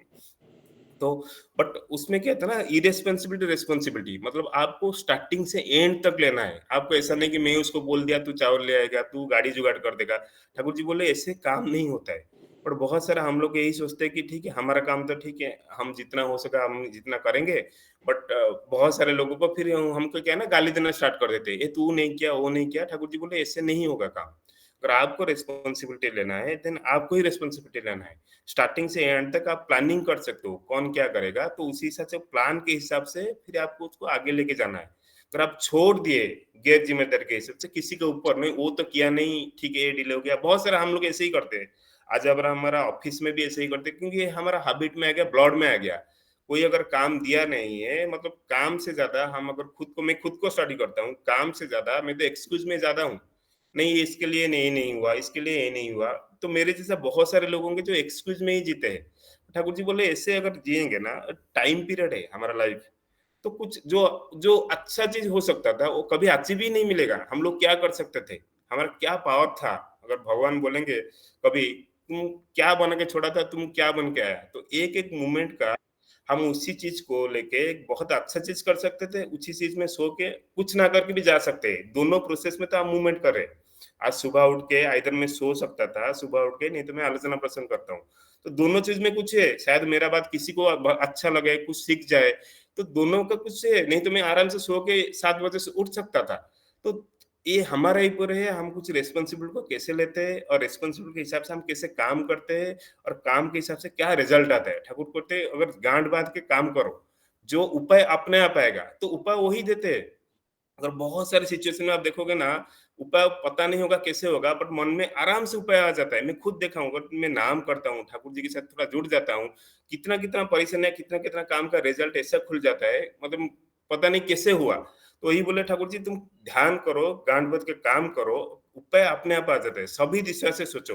तो बट उसमें क्या था ना, इरेस्पॉन्सिबिलिटी रिस्पॉन्सिबिलिटी, मतलब आपको स्टार्टिंग से एंड तक लेना है। आपको ऐसा नहीं कि मैं उसको बोल दिया तू चावल ले आएगा, तू गाड़ी जुगाड़ कर देगा। ठाकुर जी बोले ऐसे काम नहीं होता है। पर बहुत सारा हम लोग यही सोचते हैं कि ठीक है हमारा काम तो ठीक है, हम जितना हो सका हम जितना करेंगे। बट बहुत सारे लोगों को फिर हमको क्या है ना, गाली देना स्टार्ट कर देते हैं, ये तू नहीं किया वो नहीं किया। ठाकुर जी बोले ऐसे नहीं होगा काम। अगर आपको रिस्पॉन्सिबिलिटी लेना है देन आपको ही रिस्पॉन्सिबिलिटी लेना है। स्टार्टिंग से एंड तक आप प्लानिंग कर सकते हो, कौन क्या करेगा, तो उसी हिसाब से प्लान के हिसाब से फिर आपको उसको आगे लेके जाना है। अगर आप छोड़ दिए गैर जिम्मेदारी के हिसाब से किसी के ऊपर नहीं, वो तो किया नहीं, ठीक है ये डिले हो गया, बहुत सारा हम लोग ऐसे ही करते हैं। आज अगर हमारा ऑफिस में भी ऐसे ही करते हैं, क्योंकि ये हमारा हैबिट में आ गया, ब्लड में आ गया। कोई अगर काम दिया नहीं है, मतलब काम से ज्यादा हम अगर खुद को, मैं खुद को स्टडी करता हूँ, काम से ज्यादा मैं तो एक्सक्यूज में ज्यादा हूँ। नहीं इसके लिए नहीं हुआ, इसके लिए ये नहीं हुआ। तो मेरे जैसा बहुत सारे लोग होंगे जो एक्सक्यूज में ही जीते हैं। ठाकुर जी बोले ऐसे अगर जिएंगे ना, टाइम पीरियड है हमारा लाइफ, तो कुछ जो जो अच्छा चीज हो सकता था वो कभी अचीव ही नहीं मिलेगा। हम लोग क्या कर सकते थे, हमारा क्या पावर था, अगर भगवान बोलेंगे कभी तुम क्या बन के छोड़ा था, तुम क्या बन के आया, तो एक एक मोमेंट का हम उसी चीज को लेके एक बहुत अच्छा चीज कर सकते थे, उसी चीज में सो के कुछ ना करके भी जा सकते हैं। दोनों प्रोसेस में तो हम मूवमेंट कर रहे हैं। आज सुबह उठ के आइदर मैं सो सकता था, सुबह उठ के, नहीं तो मैं आलोचना प्रसंग करता हूँ। तो दोनों चीज में कुछ है, शायद मेरा बात किसी को अच्छा लगे, कुछ सीख जाए, तो दोनों का कुछ है। नहीं तो मैं आराम से सो के 7 बजे से उठ सकता था। तो ये हमारा ही पर है, हम कुछ रेस्पॉन्सिबिलिटी को कैसे लेते हैं और रेस्पॉन्सिबिलिटी के हिसाब से हम कैसे काम करते हैं, और काम के हिसाब से क्या रिजल्ट आता है। ठाकुर कहते हैं अगर गांठ बांध के काम करो, जो उपाय अपने आप आएगा, तो उपाय वही देते हैं। अगर बहुत सारे सिचुएशन में आप देखोगे ना, उपाय पता नहीं होगा कैसे होगा, बट मन में आराम से उपाय आ जाता है। मैं खुद देखा हूँ, अगर मैं नाम करता हूँ, ठाकुर जी के साथ थोड़ा जुड़ जाता हूँ, कितना कितना परिश्रम है, कितना कितना काम का रिजल्ट ऐसा खुल जाता है, मतलब पता नहीं कैसे हुआ। तो वही बोले ठाकुर जी तुम ध्यान करो, गांठ बांध के काम करो, उपाय अपने आप आ जाता है। सभी दिशा से सोचो,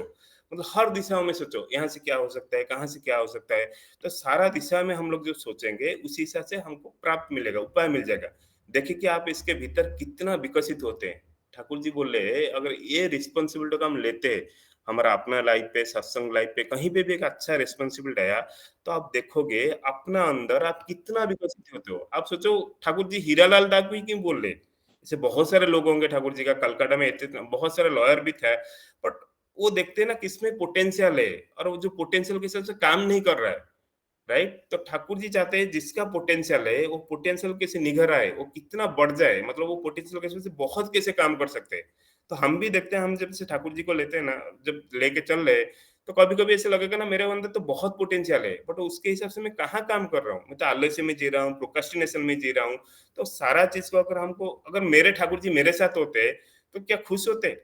मतलब हर दिशाओं में सोचो, यहाँ से क्या हो सकता है, कहाँ से क्या हो सकता है। तो सारा दिशा में हम लोग जो सोचेंगे उसी हिसाब से हमको प्राप्त मिलेगा, उपाय मिल जाएगा। देखिए कि आप इसके भीतर कितना विकसित होते हैं। ठाकुर जी बोले अगर ये रिस्पॉन्सिबिलिटी को हम लेते हैं, हमारा अपना लाइफ पे, सत्संग लाइफ पे, कहीं पे भी एक अच्छा रिस्पॉन्सिबिलिटी आया, तो आप देखोगे अपना अंदर आप कितना विकसित होते हो। आप सोचो ठाकुर जी हीरालाल डाकू ही क्यों बोल रहे, ऐसे बहुत सारे लोग होंगे ठाकुर जी का, कलकत्ता में इतने बहुत सारे लॉयर भी थे, बट वो देखते हैं ना किसमें पोटेंशियल है, और वो जो पोटेंशियल के हिसाब से काम नहीं कर रहा है, राइट। तो ठाकुर जी चाहते हैं जिसका पोटेंशियल है वो पोटेंशियल कैसे निखर आए, वो कितना बढ़ जाए, मतलब वो पोटेंशियल कैसे से बहुत कैसे काम कर सकते हैं। तो हम भी देखते हैं, हम जब से ठाकुर जी को लेते हैं ना, जब लेके चल रहे हैं, तो कभी कभी ऐसे लगेगा ना मेरे अंदर तो बहुत पोटेंशियल है, बट उसके हिसाब से मैं कहाँ काम कर रहा हूँ, मैं तो आलस्य में जी रहा हूँ, प्रोक्रेस्टिनेशन में जी रहा हूँ। तो सारा चीज को अगर हमको, अगर मेरे ठाकुर जी मेरे साथ होते तो क्या खुश होते।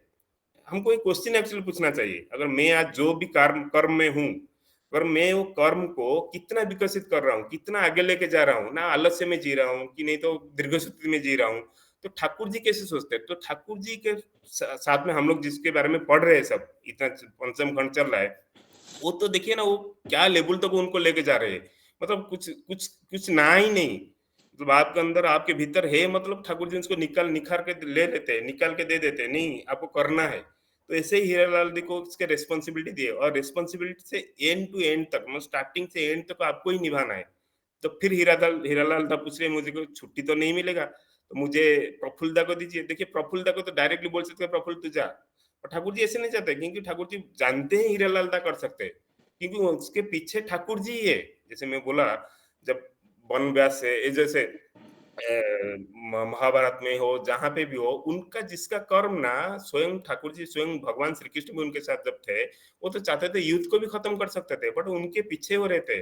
हमको एक क्वेश्चन एक्चुअली पूछना चाहिए, अगर मैं आज जो भी कर्म कर्म में हूँ, अगर मैं वो कर्म को कितना विकसित कर रहा हूँ, कितना आगे लेके जा रहा हूँ, ना आलस्य में जी रहा हूँ कि नहीं तो दीर्घसूत्री में जी रहा हूँ, तो ठाकुर जी कैसे सोचते हैं। तो ठाकुर जी के साथ में हम लोग जिसके बारे में पढ़ रहे हैं, सब इतना पंचम खंड चल रहा है, वो तो देखिए ना वो क्या लेवल तक उनको लेके जा रहे हैं। मतलब कुछ कुछ कुछ ना ही नहीं, मतलब आपके अंदर आपके भीतर है, मतलब ठाकुर जी उसको निखार के ले लेते हैं, निकाल के दे देते हैं, नहीं आपको करना है। तो ऐसे ही हीरालाल जी को उसके रिस्पॉन्सिबिलिटी दिए, और रिस्पॉन्सिबिलिटी से एंड टू एंड तक, मतलब स्टार्टिंग से एंड तक आपको ही निभाना है। तो फिर हीरालाल दा पूछ रहे मुझे को छुट्टी तो नहीं मिलेगा, तो मुझे प्रफुल्लदा को दीजिए। देखिए प्रफुल्लदा को तो डायरेक्टली बोल सकते हैं प्रफुल्ल तू जा, और ठाकुर जी ऐसे नहीं चाहते, क्योंकि ठाकुर जी जानते हैं हीरालाल दा कर सकते हैं, क्योंकि उसके पीछे ठाकुर जी ही है। जैसे मैं बोला, जब वन व्यास से जैसे महाभारत में हो, जहां पे भी हो, उनका जिसका कर्म ना, स्वयं ठाकुर जी, स्वयं भगवान श्री कृष्ण भी उनके साथ जब थे, वो तो चाहते थे युद्ध को भी खत्म कर सकते थे, बट उनके पीछे वो रहते।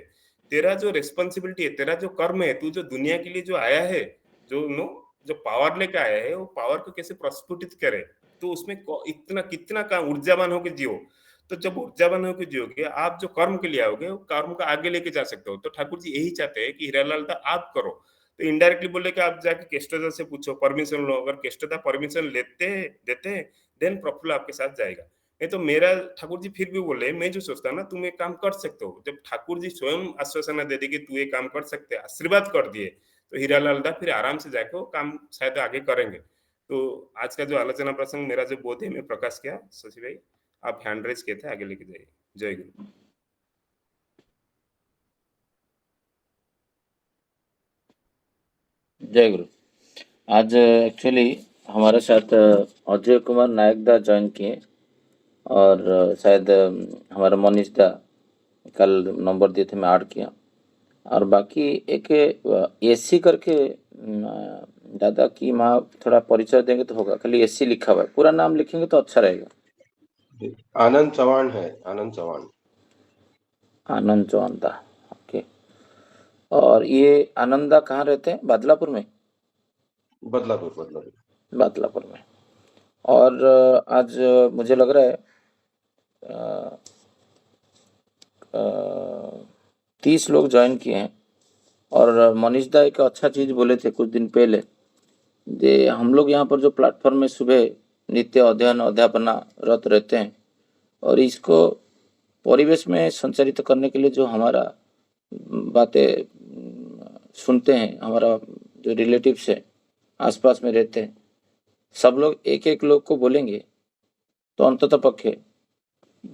तेरा जो रिस्पॉन्सिबिलिटी है, तेरा जो कर्म है, तू जो दुनिया के लिए जो आया है, जो नो जो पावर लेके आया है, वो पावर को कैसे प्रस्फुटित करे, तो उसमें इतना कितना का ऊर्जावान होकर जियो। तो जब ऊर्जावान होकर जियोगे, आप जो कर्म के लिए आओगे, वो कर्म को आगे लेके जा सकते हो। तो ठाकुर जी यही चाहते हैं कि हीरालाल दा आप करो। तो इनडायरेक्टली बोले कि आप जाके केस्टोदा से पूछो, परमिशन लो, अगर केस्टोदा परमिशन लेते हैं देते हैं, देन प्रफुल्ल आपके साथ जाएगा। नहीं तो मेरा ठाकुर जी फिर भी बोले, मैं जो सोचता ना तुम एक काम कर सकते हो, जब ठाकुर जी स्वयं आश्वासन दे दी कि तू ये काम कर सकते, आशीर्वाद कर दिए, तो हीरालाल दा फिर आराम से जाके वो काम शायद आगे करेंगे। तो आज का जो आलोचना प्रसंग, मेरा जो बोध है मैं प्रकाश किया। शशि भाई आप हैंड रेज किए थे, आगे लेके जाइए। जय गुरु। जय गुरु। आज एक्चुअली हमारे साथ अजय कुमार नायक दा ज्वाइन किए, और शायद हमारा मनीष दा कल नंबर दिए थे, मैं ऐड किया। और बाकी एक एससी करके दादा की माँ, थोड़ा परिचय देंगे तो होगा। खाली एससी लिखा हुआ है, पूरा नाम लिखेंगे तो अच्छा रहेगा। आनंद चौहान है, आनंद चौहान। आनंद चौहान दा, ओके। और ये आनंदा कहाँ रहते हैं? बदलापुर में? बदलापुर, बदलापुर। बदलापुर में। और आज मुझे लग रहा है 30 लोग ज्वाइन किए हैं। और मनीष दा एक अच्छा चीज़ बोले थे कुछ दिन पहले, जे हम लोग यहाँ पर जो प्लेटफॉर्म में सुबह नित्य अध्ययन अध्यापना रत रहते हैं, और इसको परिवेश में संचारित करने के लिए जो हमारा बातें सुनते हैं, हमारा जो रिलेटिव्स है आसपास में रहते हैं, सब लोग एक एक लोग को बोलेंगे तो अंततः पक्षे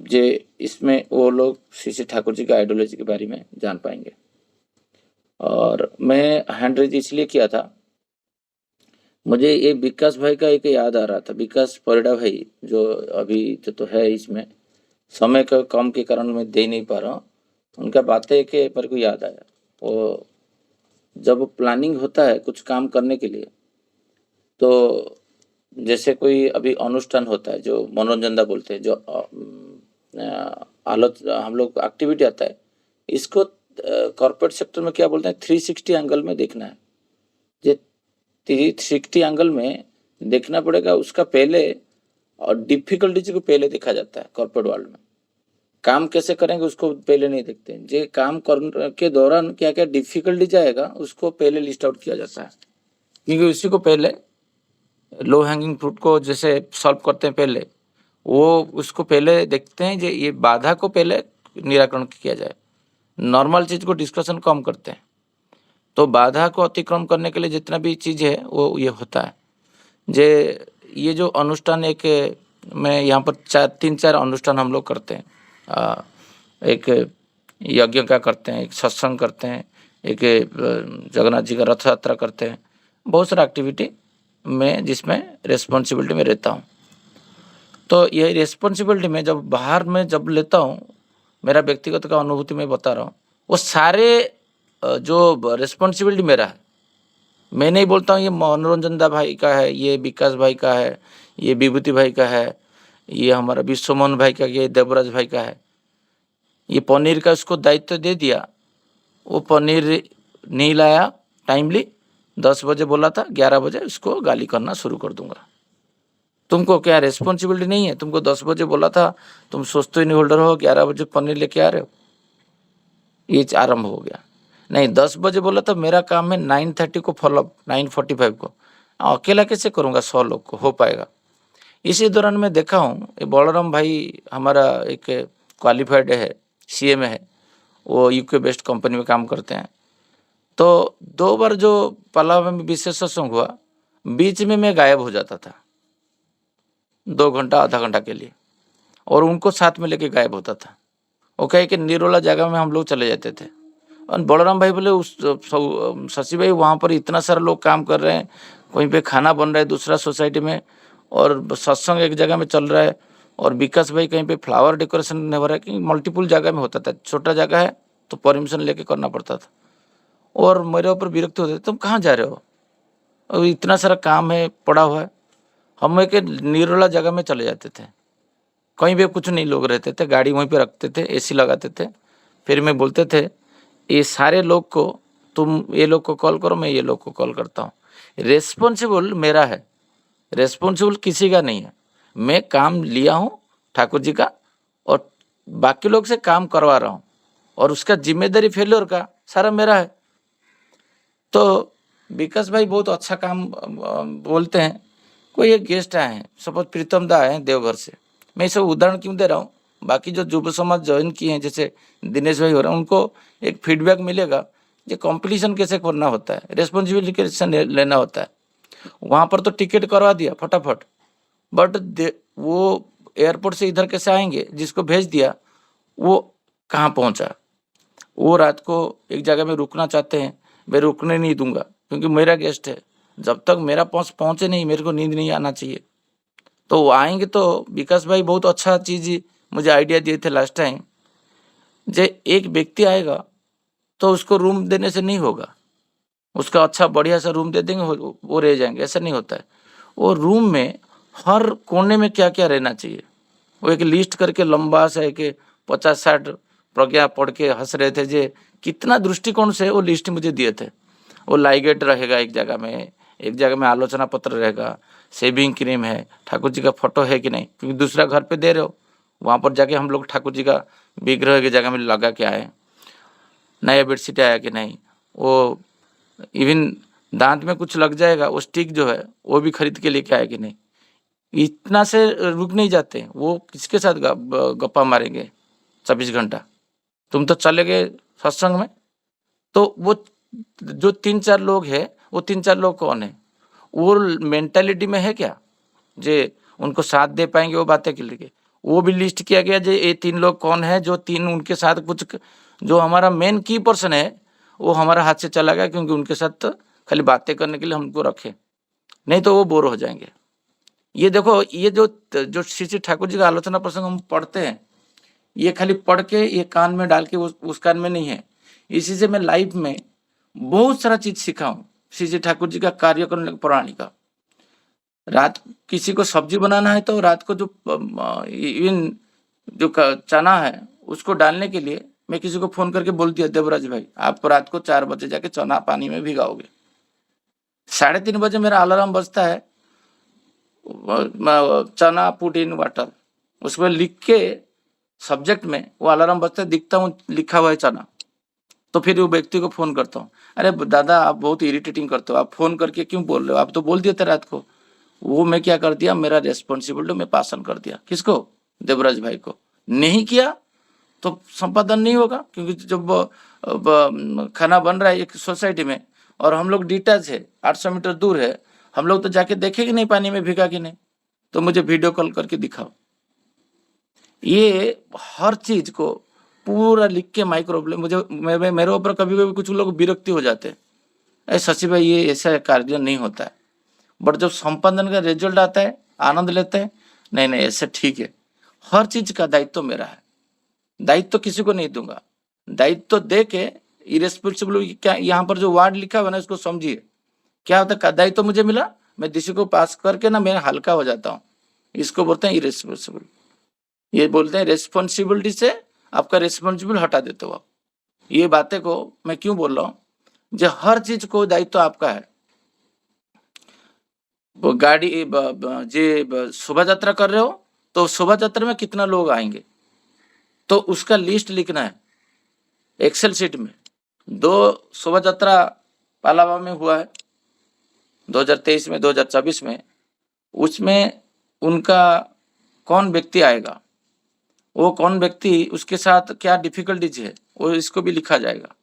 जे इसमें वो लोग श्री श्री ठाकुर जी का आइडियोलॉजी के बारे में जान पाएंगे। और मैं हैंड रेज इसलिए किया था, मुझे ये विकास भाई का एक याद आ रहा था, विकास परिडा भाई, जो अभी जो तो है इसमें, समय का कम के कारण मैं दे नहीं पा रहा हूँ, उनका बातें के मेरे को याद आया। वो जब प्लानिंग होता है कुछ काम करने के लिए, तो जैसे कोई अभी अनुष्ठान होता है जो मनोरंजन दा बोलते हैं, जो हम लोग एक्टिविटी आता है, इसको कॉर्पोरेट सेक्टर में क्या बोलते हैं, 360 एंगल में देखना है। ये 360 एंगल में देखना पड़ेगा। उसका पहले और डिफिकल्टीज को पहले देखा जाता है। कॉर्पोरेट वर्ल्ड में काम कैसे करेंगे उसको पहले नहीं देखते हैं, जे काम करने के दौरान क्या क्या डिफिकल्टीज आएगा उसको पहले लिस्ट आउट किया जाता है। क्योंकि उसी को पहले लो हैंगिंग फ्रूट को जैसे सॉल्व करते हैं पहले, वो उसको पहले देखते हैं, ये बाधा को पहले निराकरण किया जाए। नॉर्मल चीज को डिस्कशन कम करते हैं, तो बाधा को अतिक्रमण करने के लिए जितना भी चीज है वो ये होता है। ये जो अनुष्ठान एक में यहाँ पर 3-4 अनुष्ठान हम लोग करते हैं। एक यज्ञ का करते हैं, एक सत्संग करते हैं, एक जगन्नाथ जी का रथ यात्रा करते हैं, बहुत सारा एक्टिविटी में जिसमें रिस्पॉन्सिबिलिटी में रहता हूँ। तो ये रिस्पॉन्सिबिलिटी में जब बाहर में जब लेता हूँ, मेरा व्यक्तिगत का अनुभूति में बता रहा हूँ, वो सारे जो रिस्पॉन्सिबिलिटी मेरा है। मैं नहीं बोलता हूँ ये मनोरंजन दा भाई का है, ये विकास भाई का है, ये विभूति भाई का है, ये हमारा विश्वमोहन भाई का, ये देवराज भाई का है। ये पनीर का उसको दायित्व दे दिया, वो पनीर नहीं लाया टाइमली, 10 बजे बोला था, 11 बजे उसको गाली करना शुरू कर दूंगा। तुमको क्या रिस्पॉन्सिबिलिटी नहीं है? तुमको 10 बजे बोला था, तुम सोचते नहीं होल्डर हो, 11 बजे पनीर लेके आ रहे हो। ये आरंभ हो गया। नहीं, 10 बजे बोला तो मेरा काम है 9:30 को फॉलोअप, 9:45 को। अकेला कैसे करूँगा? 100 लोग को हो पाएगा? इसी दौरान मैं देखा हूँ, ये बलराम भाई हमारा एक क्वालिफाइड है, CA में है, वो UK बेस्ड कंपनी में काम करते हैं। तो 2 बार जो पलाव में विशेष सत्संग हुआ, बीच में मैं गायब हो जाता था 2 घंटा आधा घंटा के लिए, और उनको साथ में लेके गायब होता था। वो कहे कि निरोला जगह में हम लोग चले जाते थे। और बलराम भाई बोले, उस शशि भाई वहाँ पर इतना सारा लोग काम कर रहे हैं, कहीं पे खाना बन रहा है दूसरा सोसाइटी में, और सत्संग एक जगह में चल रहा है, और विकास भाई कहीं पे फ्लावर डेकोरेशन हो रहा है, कि मल्टीपुल जगह में होता था। छोटा जगह है तो परमिशन लेके करना पड़ता था, और मेरे ऊपर विरक्त होते थे, तुम कहाँ जा रहे हो, और इतना सारा काम है पड़ा हुआ है। हम एक निरोला जगह में चले जाते थे, कहीं भी कुछ नहीं लोग रहते थे, गाड़ी वहीं पे रखते थे, AC लगाते थे। फिर मैं बोलते थे, ये सारे लोग को तुम ये लोग को कॉल करो, मैं ये लोग को कॉल करता हूँ। रेस्पॉन्सिबल मेरा है, रेस्पॉन्सिबल किसी का नहीं है। मैं काम लिया हूँ ठाकुर जी का, और बाकी लोग से काम करवा रहा हूँ, और उसका जिम्मेदारी फेल्योर का सारा मेरा है। तो विकास भाई बहुत अच्छा काम बोलते हैं। कोई एक गेस्ट आए हैं, सपोज प्रीतम दा आए हैं देवघर से, मैं सब उदाहरण क्यों दे रहा हूँ, बाकी जो युवा समाज ज्वाइन किए हैं जैसे दिनेश भाई हो रहे हैं, उनको एक फीडबैक मिलेगा कि कंपटीशन कैसे करना होता है, रिस्पॉन्सिबिलिटी कैसे लेना होता है। वहाँ पर तो टिकट करवा दिया फटाफट, बट वो एयरपोर्ट से इधर कैसे आएंगे, जिसको भेज दिया वो कहाँ पहुँचा। वो रात को एक जगह में रुकना चाहते हैं, मैं रुकने नहीं दूंगा, क्योंकि मेरा गेस्ट है। जब तक मेरा पास पहुँचे नहीं, मेरे को नींद नहीं आना चाहिए। तो वो आएंगे तो विकास भाई बहुत अच्छा चीज़ मुझे आइडिया दिए थे लास्ट टाइम, जे एक व्यक्ति आएगा तो उसको रूम देने से नहीं होगा, उसका अच्छा बढ़िया सा रूम दे देंगे, वो रह जाएंगे, ऐसा नहीं होता है। वो रूम में हर कोने में क्या क्या रहना चाहिए, वो एक लिस्ट करके लंबा सा एक 50-60 प्रज्ञा पढ़ के हंस रहे थे, जे कितना दृष्टिकोण से वो लिस्ट मुझे दिए थे। वो लाइगेट रहेगा एक जगह में आलोचना पत्र रहेगा, शेविंग क्रीम है, ठाकुर जी का फोटो है कि नहीं, क्योंकि दूसरा घर पे दे रहे हो, वहाँ पर जाके हम लोग ठाकुर जी का विग्रह की जगह में लगा के आए, नया बेडशीट आया कि नहीं, वो इवन दांत में कुछ लग जाएगा, वो स्टिक जो है वो भी खरीद के लेके आया कि नहीं। इतना से रुक नहीं जाते, वो किसके साथ गप्पा मारेंगे 24 घंटा। तुम तो चले गए सत्संग में, तो वो जो 3-4 लोग हैं, वो 3-4 लोग कौन है, वो मेंटालिटी में है क्या जे उनको साथ दे पाएंगे वो बातें के लिए। वो भी लिस्ट किया गया जो ये 3 लोग कौन है, जो 3 उनके साथ कुछ, जो हमारा मेन की पर्सन है वो हमारा हाथ से चला गया, क्योंकि उनके साथ तो खाली बातें करने के लिए हमको रखे, नहीं तो वो बोर हो जाएंगे। ये देखो, ये जो श्री ठाकुर जी का आलोचना प्रसंग हम पढ़ते हैं, ये खाली पढ़ के ये कान में डाल के उस कान में नहीं है। इसी से मैं लाइफ में बहुत सारा चीज सीखा हूँ, श्री ठाकुर जी का कार्य करने प्रणाली का। रात किसी को सब्जी बनाना है तो रात को जो इवन जो चना है उसको डालने के लिए मैं किसी को फोन करके बोल दिया, देवराज भाई आप रात को 4 बजे जाके चना पानी में भिगाओगे। 3:30 बजे मेरा अलार्म बजता है, चना पुट इन वाटर, उसमें लिख के सब्जेक्ट में वो अलार्म बजता है, दिखता हूँ लिखा हुआ है चना, तो फिर वो व्यक्ति को फोन करता हूँ, अरे दादा आप बहुत इरिटेटिंग करते हो, आप फोन करके क्यों बोल रहे हो, आप तो बोल दिए थे रात को। वो मैं क्या कर दिया, मेरा रेस्पॉन्सिबिलिटी मैं पासन कर दिया। किसको? देवराज भाई को। नहीं किया तो संपादन नहीं होगा, क्योंकि जब खाना बन रहा है एक सोसाइटी में और हम लोग डिटैच है, 800 मीटर दूर है, हम लोग तो जाके देखेंगे नहीं पानी में भीगा कि नहीं, तो मुझे वीडियो कॉल करके दिखाओ। ये हर चीज को पूरा लिख के माइक्रो मुझे मेरे ऊपर कभी कभी कुछ लोग विरक्ति हो जाते हैं, अरे शशि भाई ये ऐसा कार्य नहीं होता है, बट जब संपादन का रिजल्ट आता है आनंद लेते हैं, नहीं नहीं ऐसे ठीक है। हर चीज का दायित्व मेरा है, दायित्व किसी को नहीं दूंगा। दायित्व दे के इरेस्पॉन्सिबल, क्या यहाँ पर जो वार्ड लिखा हुआ ना उसको समझिए, क्या होता है, दायित्व मुझे मिला, मैं किसी को पास करके ना मैं हल्का हो जाता हूँ, इसको बोलते हैं इरेस्पॉन्सिबल। ये बोलते हैं रेस्पॉन्सिबिलिटी से आपका रेस्पॉन्सिबल हटा देते हो आप। ये बातें को मैं क्यों बोल रहा हूँ, जो हर चीज को दायित्व आपका है। वो गाड़ी शोभा यात्रा कर रहे हो तो शोभा यात्रा में कितना लोग आएंगे तो उसका लिस्ट लिखना है एक्सेल शीट में। 2 शोभा यात्रा पालावा में हुआ है 2023 में, 2024 में, उसमें उनका कौन व्यक्ति आएगा, वो कौन व्यक्ति, उसके साथ क्या डिफिकल्टीज है, वो इसको भी लिखा जाएगा।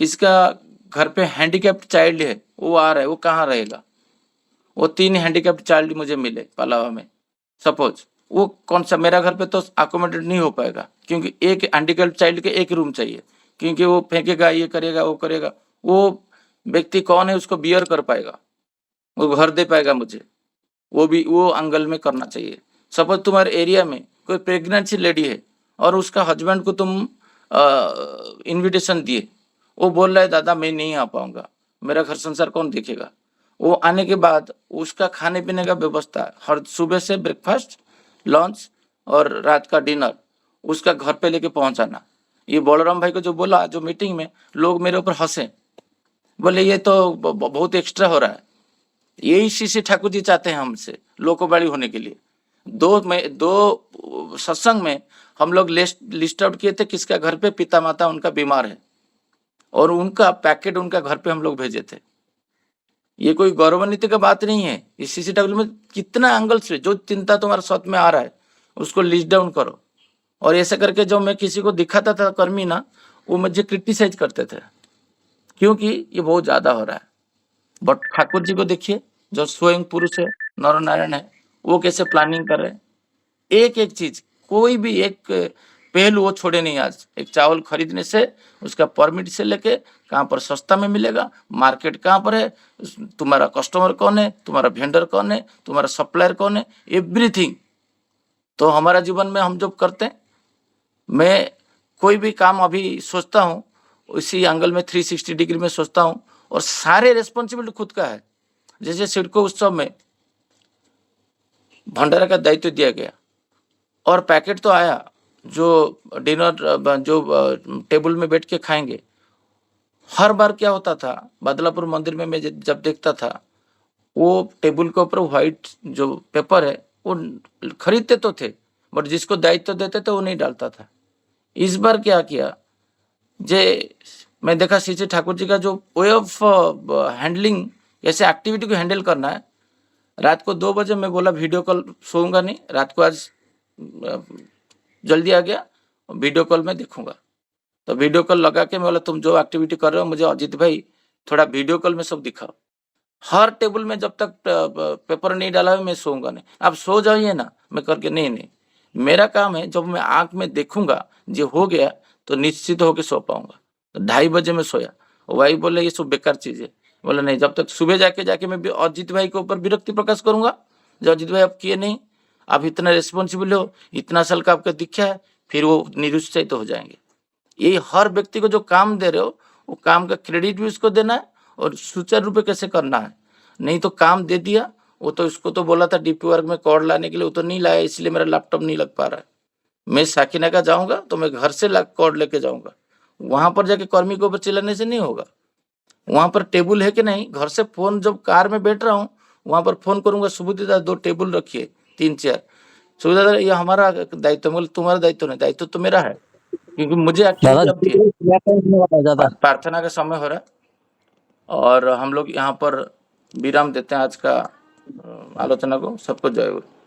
किसका घर पे हैंडीकैप्ड चाइल्ड है, वो आ रहा है, वो कहाँ रहेगा। वो 3 हैंडीकैप्ड चाइल्ड मुझे मिले पालावा में, सपोज वो कौन सा, मेरा घर पे तो अकोमोडेट नहीं हो पाएगा, क्योंकि एक हैंडीकैप्ड चाइल्ड के एक रूम चाहिए, क्योंकि वो फेंकेगा, ये करेगा, वो करेगा। वो व्यक्ति कौन है उसको बियर कर पाएगा, वो घर दे पाएगा मुझे, वो भी वो एंगल में करना चाहिए। सपोज तुम्हारे एरिया में कोई प्रेग्नेंसी लेडी है और उसका हस्बैंड को तुम इनविटेशन दिए, वो बोल रहा है दादा मैं नहीं आ पाऊंगा, मेरा घर संसार कौन देखेगा। वो आने के बाद उसका खाने पीने का व्यवस्था, हर सुबह से ब्रेकफास्ट, लंच और रात का डिनर उसका घर पे लेके पहुंचाना। ये बलराम भाई को जो बोला जो मीटिंग में, लोग मेरे ऊपर हंसे, बोले ये तो बहुत एक्स्ट्रा हो रहा है। यही श्री ठाकुर जी चाहते हैं हमसे लोकोबाड़ी होने के लिए। 2 सत्संग में हम लोग लिस्ट आउट किए थे किसका घर पे पिता माता उनका बीमार है, और उनका पैकेट उनका घर पे हम लोग भेजे थे। ये कोई गौरवान्वित का बात नहीं है। इस सीसी ठाकुर में कितना एंगल से जो चिंता तुम्हारे साथ में आ रहा है उसको लिस्ट डाउन करो। और ऐसा करके जो मैं किसी को दिखाता था कर्मी ना, वो मुझे क्रिटिसाइज करते थे, क्योंकि ये बहुत ज्यादा हो रहा है। बट ठाकुर जी को देखिए जो स्वयं पुरुष है, नर नारायण है, वो कैसे प्लानिंग कर रहे हैं। एक एक चीज, कोई भी एक पहलू वो छोड़े नहीं। आज एक चावल खरीदने से उसका परमिट से लेके कहाँ पर सस्ता में मिलेगा, मार्केट कहाँ पर है, तुम्हारा कस्टमर कौन है, तुम्हारा वेंडर कौन है, तुम्हारा सप्लायर कौन है, एवरीथिंग। तो हमारा जीवन में हम जब करते हैं, मैं कोई भी काम अभी सोचता हूँ उसी एंगल में 360 डिग्री में सोचता हूँ, और सारे रेस्पॉन्सिबिलिटी खुद का है। जैसे सिडको उत्सव में भंडारा का दायित्व दिया गया और पैकेट तो आया, जो डिनर जो टेबल में बैठ के खाएंगे। हर बार क्या होता था, बदलापुर मंदिर में मैं जब देखता था, वो टेबल के ऊपर व्हाइट जो पेपर है वो खरीदते तो थे, बट जिसको दायित्व देते थे वो नहीं डालता था। इस बार क्या किया, जे मैं देखा सीचे ठाकुर जी का जो वे ऑफ हैंडलिंग, ऐसे एक्टिविटी को हैंडल करना है। रात को 2 बजे मैं बोला वीडियो कॉल, सोऊंगा नहीं रात को, आज जल्दी आ गया, वीडियो कॉल में देखूंगा। तो वीडियो कॉल लगा के मैं बोला तुम जो एक्टिविटी कर रहे हो मुझे अजीत भाई थोड़ा वीडियो कॉल में सब दिखाओ। हर टेबल में जब तक पेपर नहीं डाला है मैं सोऊंगा नहीं। आप सो जाइए ना, मैं करके नहीं, मेरा काम है जब मैं आंख में देखूंगा जो हो गया तो निश्चित होकर सो पाऊंगा। तो 2:30 बजे में सोया, वही बोले ये सब बेकार चीज है। बोला नहीं, जब तक सुबह जाके मैं भी अजीत भाई के ऊपर विरक्ति प्रकाश करूंगा, जो अजीत भाई आप किए नहीं, आप इतना रिस्पॉन्सिबल हो, इतना साल का आपका दिखा है, फिर वो निरुत्साहित हो जाएंगे। ये हर व्यक्ति को जो काम दे रहे हो वो काम का क्रेडिट भी उसको देना है और सुचारू रूप से कैसे करना है। नहीं तो काम दे दिया, वो तो इसको तो बोला था डीपी वर्क में कोड लाने के लिए, वो तो नहीं लाया, इसलिए मेरा लैपटॉप नहीं लग पा रहा है। मैं साकिना का जाऊंगा तो मैं घर से कोड लेके जाऊंगा, वहां पर जाके कर्मी के ऊपर चिल्लाने से नहीं होगा। वहां पर टेबल है कि नहीं, घर से फोन, जब कार में बैठ रहा हूँ वहां पर फोन करूंगा, सुबुदिता 2 टेबल रखिए, 3 चेयर, सुबुदिता ये हमारा दायित्व। तुम्हारा दायित्व नहीं, दायित्व तो मेरा है। क्योंकि मुझे दादा एक्चुअली अब क्या करने वाला है दादा? प्रार्थना का समय हो रहा है और हम लोग यहाँ पर विराम देते हैं आज का आलोचना को। सबको जय गुरु।